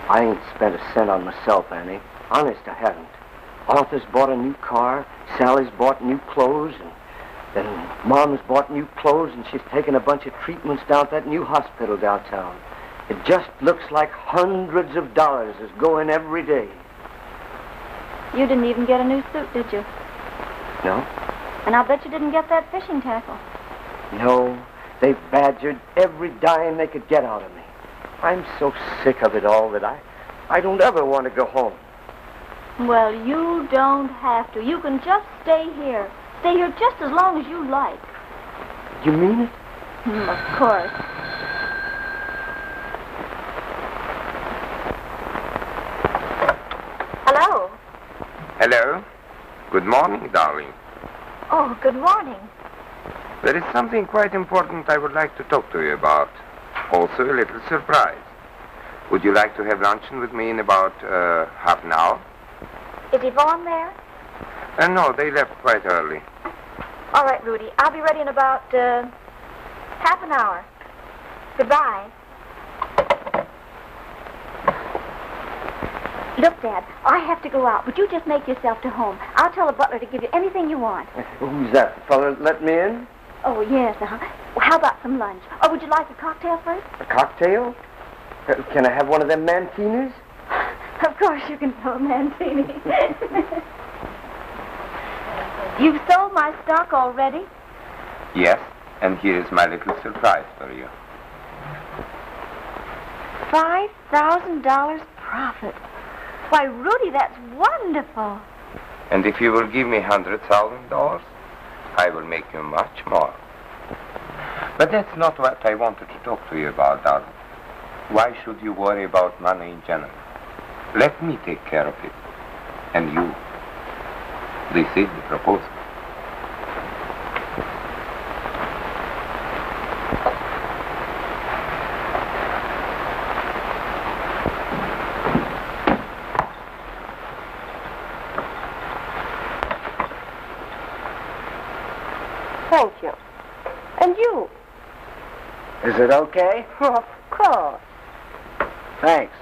C: I ain't spent a cent on myself, Annie. Honest, I haven't. Arthur's bought a new car, Sally's bought new clothes, and Mom's bought new clothes, and she's taken a bunch of treatments down at that new hospital downtown. It just looks like hundreds of dollars is going every day.
B: You didn't even get a new suit, did you?
C: No?
B: And I'll bet you didn't get that fishing tackle.
C: No. They badgered every dime they could get out of me. I'm so sick of it all that I don't ever want to go home.
B: Well, you don't have to. You can just stay here. Stay here just as long as you like.
C: You mean it?
B: Of course. Hello.
Q: Hello. Good morning, darling.
B: Oh, good morning.
Q: There is something quite important I would like to talk to you about. Also a little surprise. Would you like to have luncheon with me in about half an hour?
B: Is Yvonne there?
Q: No, they left quite early.
B: All right, Rudy. I'll be ready in about half an hour. Goodbye. Look, Dad, I have to go out, but you just make yourself to home. I'll tell the butler to give you anything you want.
C: Who's that? The fella that let me in?
B: Oh, yes, Well, how about some lunch? Or would you like a cocktail first?
C: A cocktail? Can I have one of them Mantinis?
B: Of course you can have a Mancini. You've sold my stock already?
Q: Yes, and here is my little surprise for you.
B: $5,000 profit. Why, Rudy, that's wonderful.
Q: And if you will give me $100,000, I will make you much more. But that's not what I wanted to talk to you about, darling. Why should you worry about money in general? Let me take care of it. And you. This is the proposal.
F: Thank you. And you?
C: Is it okay?
F: Of course.
C: Thanks.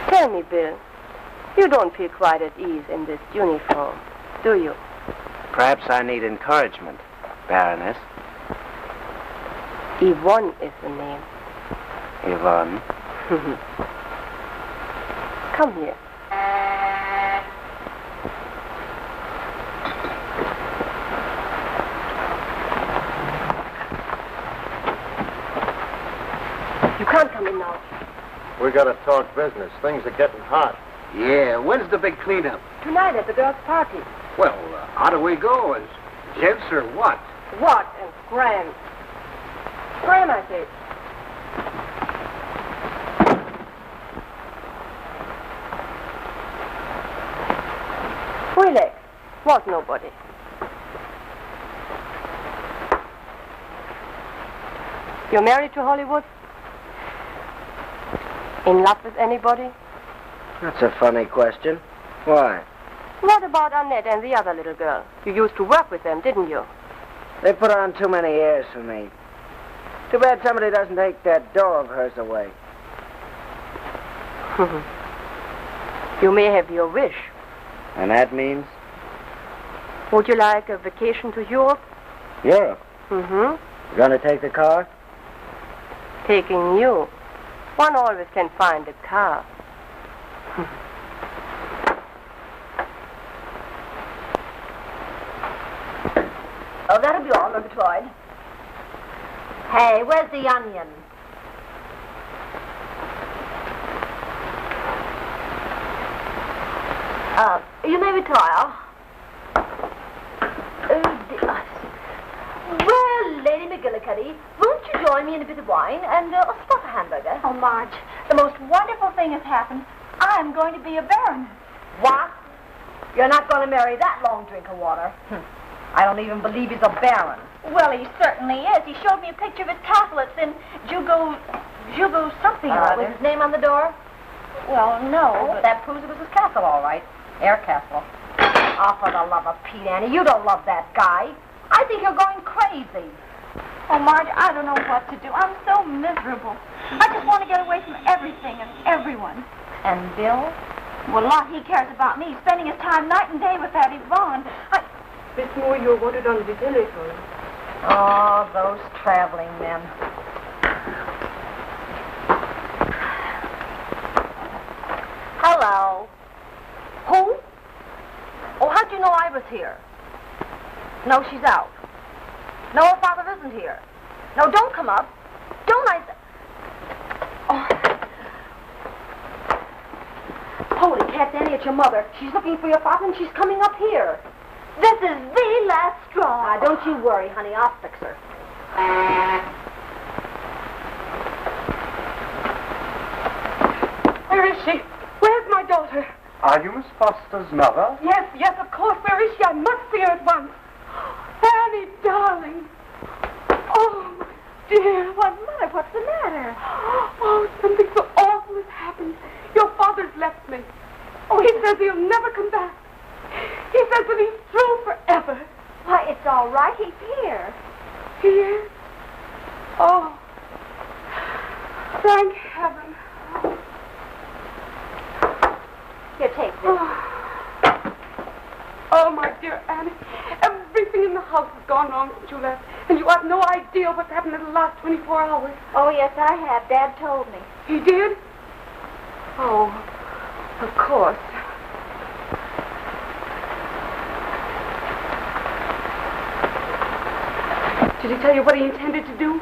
F: Tell me, Bill, you don't feel quite at ease in this uniform, do you?
J: Perhaps I need encouragement, Baroness.
F: Yvonne is the name.
J: Yvonne.
F: Come here. You can't come in now.
E: We gotta talk business. Things are getting hot.
D: Yeah, when's the big cleanup?
F: Tonight at the girls' party.
D: Well, how do we go? As gents or what?
F: What and Scram? Scram, I say. Relax. Was nobody. You're married to Hollywood? In love with anybody?
C: That's a funny question. Why?
F: What about Annette and the other little girl? You used to work with them, didn't you?
C: They put on too many airs for me. Too bad somebody doesn't take that dough of hers away.
F: You may have your wish.
C: And that means?
F: Would you like a vacation to Europe?
C: Europe.
F: Mm-hmm.
C: You gonna take the car?
F: Taking you. One always can find a car. Oh, that'll be all, Murgatroyd. Hey, where's the onion? You may retire. Well, Lady McGillicuddy, won't you join me in a bit of wine and a spot of hamburger?
B: Oh, Marge, the most wonderful thing has happened. I'm going to be a baroness.
F: What? You're not going to marry that long drink of water. I don't even believe he's a baron.
B: Well, he certainly is. He showed me a picture of his castle. It's in Jugo something or other.
F: Was his name on the door?
B: Well, no,
F: But that proves it was his castle, all right. Air Castle. Oh, for the love of Pete, Annie, you don't love that guy. I think you're going crazy.
B: Oh, Marge, I don't know what to do. I'm so miserable. I just want to get away from everything and everyone.
F: And Bill?
B: Well, a lot he cares about me, spending his time night and day with that Yvonne.
F: Miss Moore, you're wanted on the telephone. Oh, those traveling men. Hello. Who? Oh, how'd you know I was here? No, she's out. No, her father isn't here. No, don't come up. Don't I... Oh. Holy cats, Annie, it's your mother. She's looking for your father and she's coming up here.
B: This is the last straw.
F: Don't you worry, honey. I'll fix her.
R: Where is she? Where's my daughter?
E: Are you Miss Foster's mother?
R: Yes, of course. Where is she? I must see her at once. Annie, darling. Oh, my dear.
B: What's the matter?
R: Oh, something so awful has happened. Your father's left me. Oh, he says he'll never come back. He says that he's through forever.
B: Why, it's all right. He's here.
R: He is? Oh, thank heaven.
B: Here, take this.
R: Oh, my dear Annie, everything in the house has gone wrong since you left, and you have no idea what's happened in the last 24 hours.
B: Oh, yes, I have. Dad told me.
R: He did? Oh, of course. Did he tell you what he intended to do?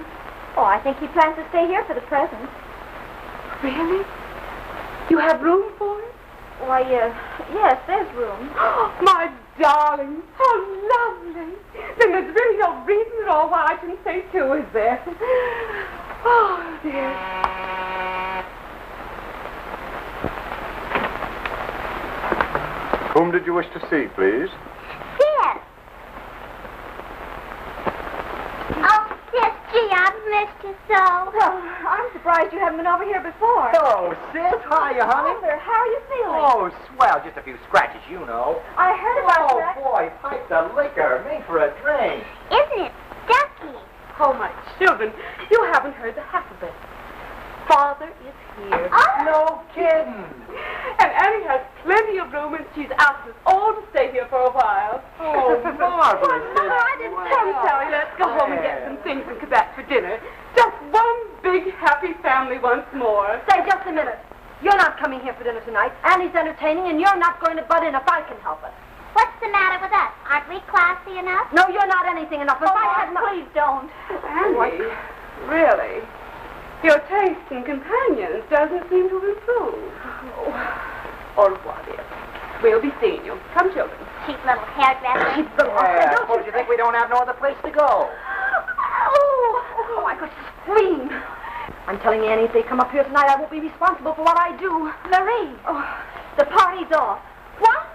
B: Oh, I think he plans to stay here for the present.
R: Really? You have room for it?
B: Why, yes, there's room.
R: My darling, how lovely. Then there's really no reason at all why I shouldn't stay too, is there? Oh, dear.
E: Whom did you wish to see, please?
I: Sis. Oh, Sis, gee, I've missed you so.
B: Well, I'm surprised you haven't been over here before.
L: Hello, Sis. Hiya, honey.
B: Mother, how are you feeling?
L: Oh, swell. Just a few scratches, you know.
B: I heard about that.
L: Oh, boy, pipe the liquor. Made for a drink.
I: Isn't it ducky?
R: Oh, my children, you haven't heard the half of it. Father is here.
L: No kidding.
R: And Annie has plenty of room, and she's asked us all to stay here for a while.
L: Oh, marvelous.
R: Well, Mother, I didn't come, Sally. Let's go home and get some things and come back for dinner. Just one big happy family once more.
F: Say, just a minute. You're not coming here for dinner tonight. Annie's entertaining, and you're not going to butt in if I can help it.
I: What's the matter with us? Aren't we classy enough?
F: No, you're not anything enough. If I had
B: Please don't.
R: Annie, really? Your taste in companions doesn't seem to improve. Oh, au revoir, dear. We'll be seeing you. Come, children.
I: Cheap little hairdresser.
L: Yeah, suppose you think we don't have no other place to go.
F: Oh, I could scream. I'm telling Annie, if they come up here tonight, I won't be responsible for what I do.
B: Marie.
F: Oh, the party's off. What?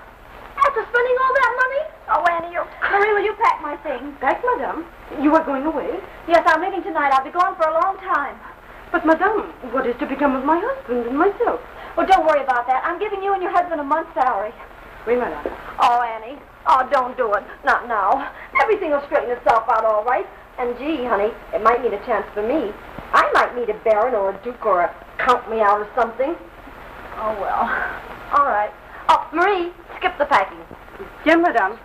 F: After spending all that money?
B: Oh, Annie, Marie, will you pack my things?
R: Back, madame. You are going away?
B: Yes, I'm leaving tonight. I'll be gone for a long time.
R: But, madame, what is to become of my husband and myself?
B: Well, don't worry about that. I'm giving you and your husband a month's salary.
R: Oui, madame.
F: Oh, Annie. Oh, don't do it. Not now. Everything will straighten itself out all right. And, gee, honey, it might mean a chance for me. I might meet a baron or a duke or a count me out or something. Oh, well. All right. Oh, Marie, skip the packing.
R: Yes, madame.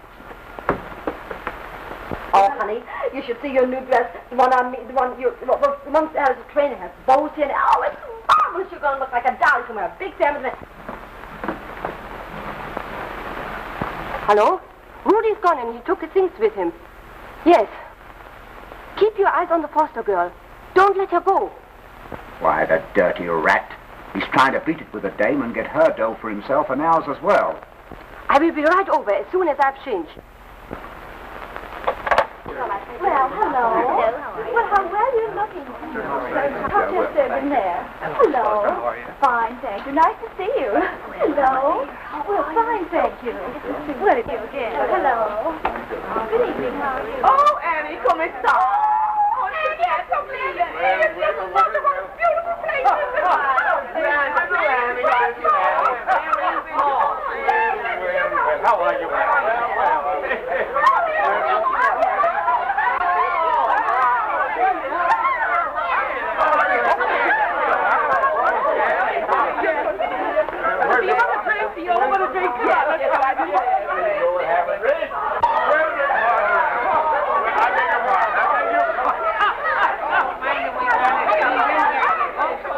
F: Oh, honey, you should see your new dress. The one on me, the one that has a train and has bows in it. Oh, it's marvelous. You're going to look like a doll. You can wear a big sandwich.
R: Hello? Rudy's gone and he took his things with him.
F: Yes. Keep your eyes on the foster girl. Don't let her go.
H: Why, the dirty rat. He's trying to beat it with a dame and get her dough for himself and ours as well.
F: I will be right over as soon as I've changed.
B: Well, hello. Well, how well you're looking. How's your servant there? Hello.
S: How are you?
B: Fine, thank you. Nice to see you. Hello. Well, fine, thank you. Where did you again? Hello. Good evening, how are you?
R: Oh, Annie, come and stop. Oh, it's so beautiful place in the world.
K: How are you?
R: You want a drink? Yeah, let's go.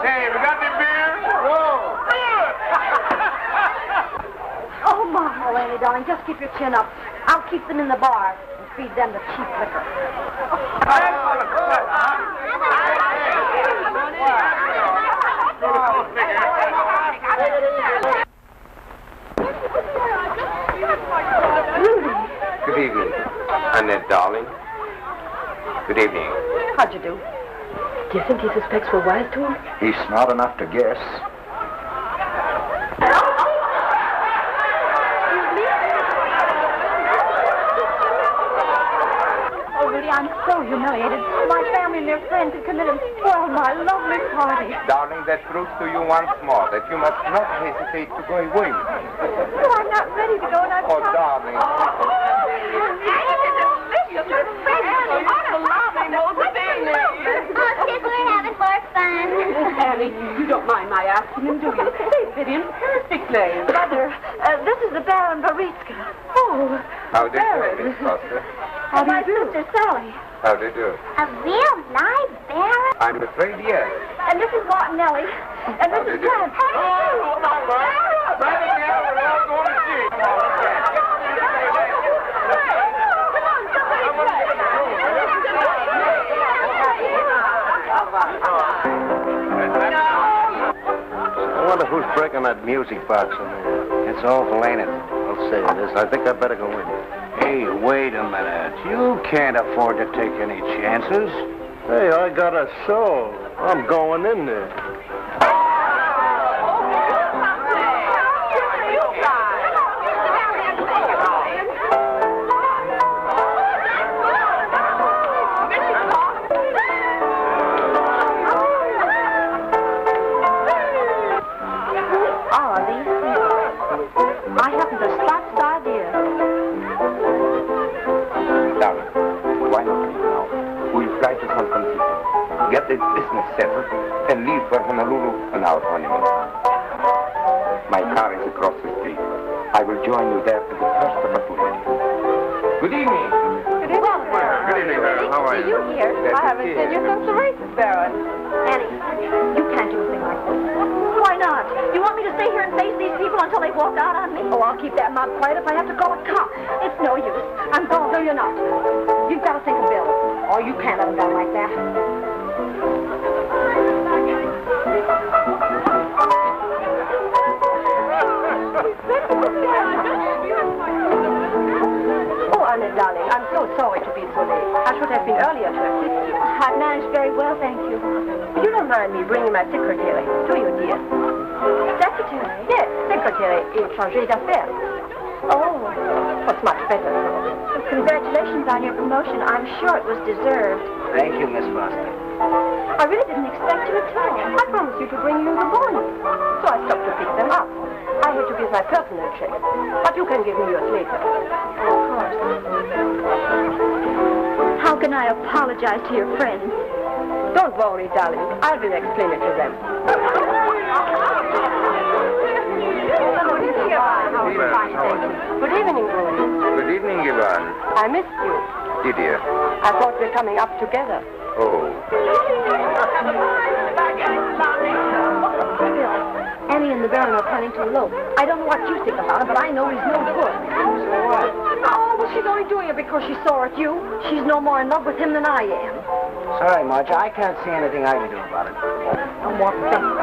K: Hey, we got any beer?
B: Oh, my. Oh, Annie, darling, just keep your chin up. I'll keep them in the bar and feed them the cheap liquor.
Q: Good evening. Annette, darling. Good evening.
F: How'd you do? Do you think he suspects we're wise to him?
H: He's smart enough to guess.
B: Oh, really, I'm so humiliated. My family and their friends have come in and spoiled my lovely party.
Q: Darling, that proves to you once more that you must not hesitate to go away with me.
B: Well, I'm not ready to go, and I'm
Q: Oh, darling.
I: Oh, kids, we're having more fun.
R: Annie, you don't mind my asking him, do you? They fit in perfectly.
B: Mother, this is the Baron Baritska. Oh,
Q: How do you do, Miss Foster?
B: and my sister Sally.
Q: How do you do?
I: A real live baron?
Q: I'm afraid yes.
B: And this is Martinelli. And this is Grant.
P: I wonder who's breaking that music box in there. It's awful, ain't it? I'll say it is. I think I better go in. Hey, wait a minute. You can't afford to take any chances. Hey, I got a soul. I'm going in there.
Q: Get this business settled and leave for Honolulu on our honeymoon. My car is across the street. I will join you there at the first opportunity. Good evening.
R: Good evening, Baron.
Q: Good evening, Baron. How are you?
R: Here.
Q: Glad
R: I
Q: to
R: haven't
Q: see
R: seen you since the races, Baron.
B: Annie, you can't do a thing like this. Why not? You want me to stay here and face these people until they walk out on me? Oh, I'll keep that mouth quiet if I have to call a cop. It's no use. I'm going. No, you're not. You've got to think of Bill. Oh, you can't let him down like that.
F: Oh, Annette, darling, I'm so sorry to be so late. I should have been earlier to assist you.
B: I've managed very well, thank you.
F: You don't mind me bringing my secretary, do you, dear?
B: Secretary?
F: Yes, secretary in charge d'affaires.
B: Oh.
F: What's much better.
B: Congratulations on your promotion. I'm sure it was deserved.
P: Thank you, Miss Foster.
B: I really didn't expect you at all.
F: I promised you to bring you in the morning, so I stopped to pick them up. I had to give my personal check, but you can give me yours later.
B: Of course. How can I apologize to your friends?
F: Don't worry, darling. I will explain it to them. Good evening, Roland.
Q: Good evening, Ivan.
F: I missed you.
Q: Did you?
F: I thought we're coming up together.
Q: Oh.
B: Annie and the Baron are planning to elope. I don't know what you think about it, but I know he's no good.
F: So what?
B: Oh,
F: she's only doing it because she saw it you. She's no more in love with him than I am.
J: Sorry, Marge, I can't see anything I can do about it.
F: I'm walking down.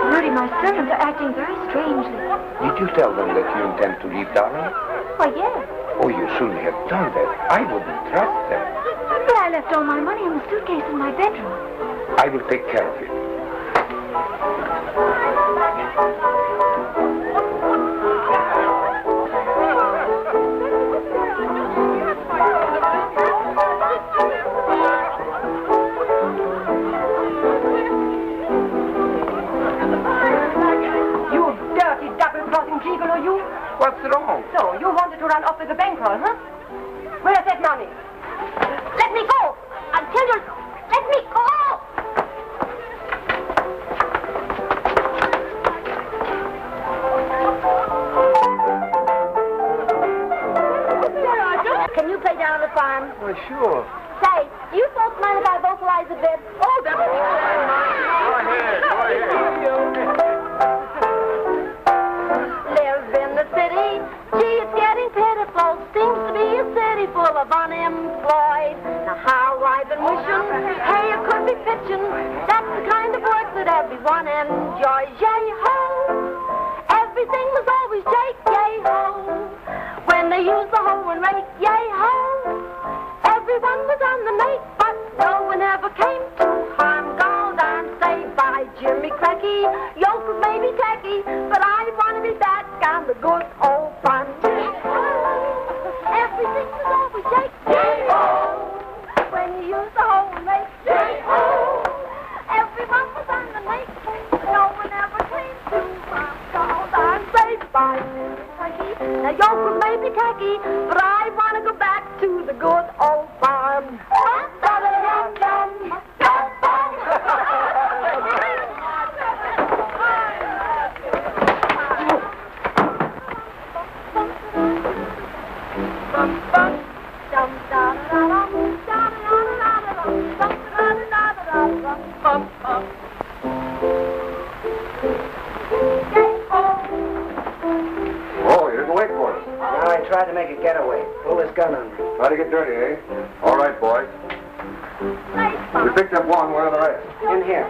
B: Rudy, my servants are acting very strangely.
P: Did you tell them that you intend to leave, darling?
B: Why, yes.
P: Oh, you shouldn't have done that. I wouldn't trust them.
B: But I left all my money in the suitcase in my bedroom.
P: I will take care of it.
F: Gigolo, you?
P: What's wrong?
F: So, you wanted to run off with the bankroll, huh? Where's that money?
B: Let me go! I'll tell you. Let me go! Can you play down on the farm?
P: Well, sure.
B: Say, do you folks mind if I vocalize a bit?
F: Oh, that would be very nice.
P: Go ahead, go ahead.
B: Live in the city, gee, it's getting pitiful. Seems to be a city full of unemployed. Now how I've been wishing, hey, it could be pitching. That's the kind of work that everyone enjoys. Yay ho! Everything was always Jake, yay ho! When they used the hoe and rake, yay ho! Everyone was on the make, but no one ever came to harm. Gold and saved by Jimmy Cracky. Yoke was maybe tacky, but I want to be back on the good old farm. Everything was always Jake, yay ho! When you used the hoe and rake, yay ho! Everyone was on the make, but no one ever came to harm. Gold and saved by Jimmy Cracky. Now yoke was maybe tacky, but I want to go back to the good old farm.
K: Oh, you didn't wait for us.
J: No, I tried to make a getaway. Pull his gun on me.
K: Try to get dirty, eh? All right, boys. We picked up one. Where are the rest?
J: In here.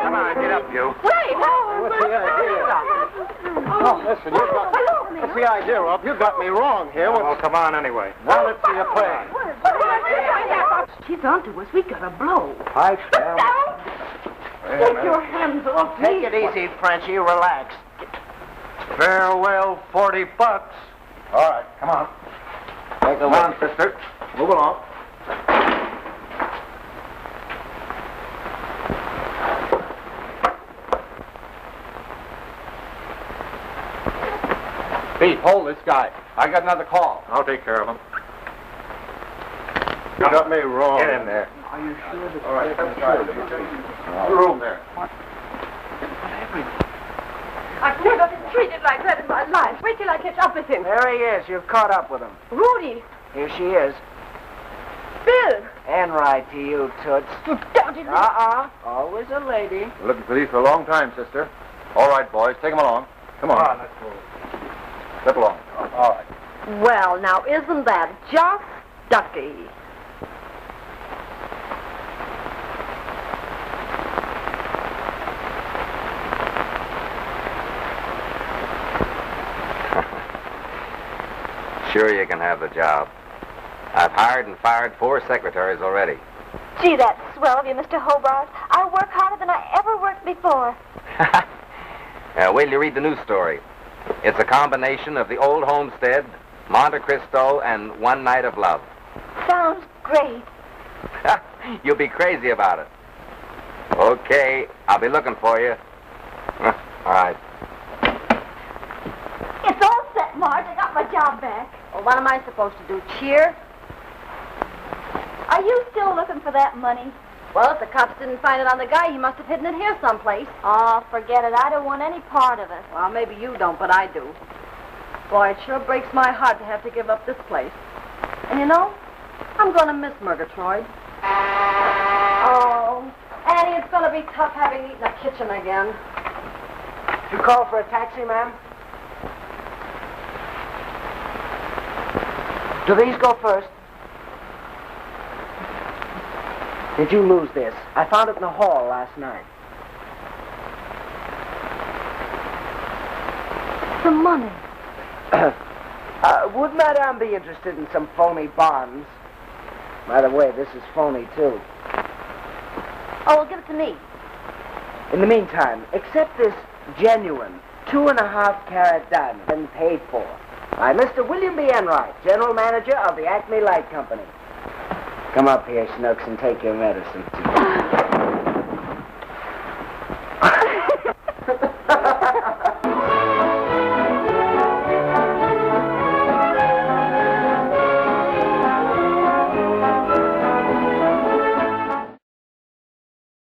P: Come on, get up, you.
F: Wait!
P: What's the idea? Oh, listen, what's the idea, Rob? You got me wrong here. Well, come on anyway. Now let's see you play.
F: She's onto us. We got a blow.
J: Pipes down.
F: Take your hands off me.
J: Take it easy, Frenchie. Relax.
P: Farewell, $40. All right, come on. Come on, sister. Move along.
G: Pete, hold this guy. I got another call.
E: I'll take care of him.
P: You got me wrong.
E: Get in there.
J: Are you sure that...
P: All right, let's try it.
G: Room there.
F: I've never been treated like that in my life. Wait till I catch up with him.
J: There he is. You've caught up with him.
F: Rudy.
J: Here she is.
F: Bill.
J: And right to you, Toots.
F: You doubted me.
J: Always a lady.
E: We're looking for these for a long time, sister. All right, boys, take them along. Come on.
P: let's move.
E: Step along.
P: All right.
F: Well, now, isn't that just ducky?
A: Sure you can have the job. I've hired and fired 4 secretaries already.
B: Gee, that's swell of you, Mr. Hobart. I work harder than I ever worked before.
A: Wait till you read the news story. It's a combination of the old homestead, Monte Cristo, and One Night of Love.
B: Sounds great.
A: You'll be crazy about it. Okay, I'll be looking for you. All right.
B: It's all set, Marge. I got my job back. Well, what am I supposed to do, cheer? Are you still looking for that money? Well, if the cops didn't find it on the guy, he must have hidden it here someplace. Oh, forget it. I don't want any part of it. Well, maybe you don't, but I do. Boy, it sure breaks my heart to have to give up this place. And you know, I'm going to miss Murgatroyd. Oh, Annie, it's going to be tough having to eat in the kitchen again.
J: You call for a taxi, ma'am? Do these go first? Did you lose this? I found it in the hall last night.
B: The money.
J: Would Madame be interested in some phony bonds? By the way, this is phony, too.
B: Oh, well, give it to me.
J: In the meantime, accept this genuine 2.5-carat diamond been paid for by Mr. William B. Enright, General Manager of the Acme Light Company. Come up here, Snooks, and take your medicine.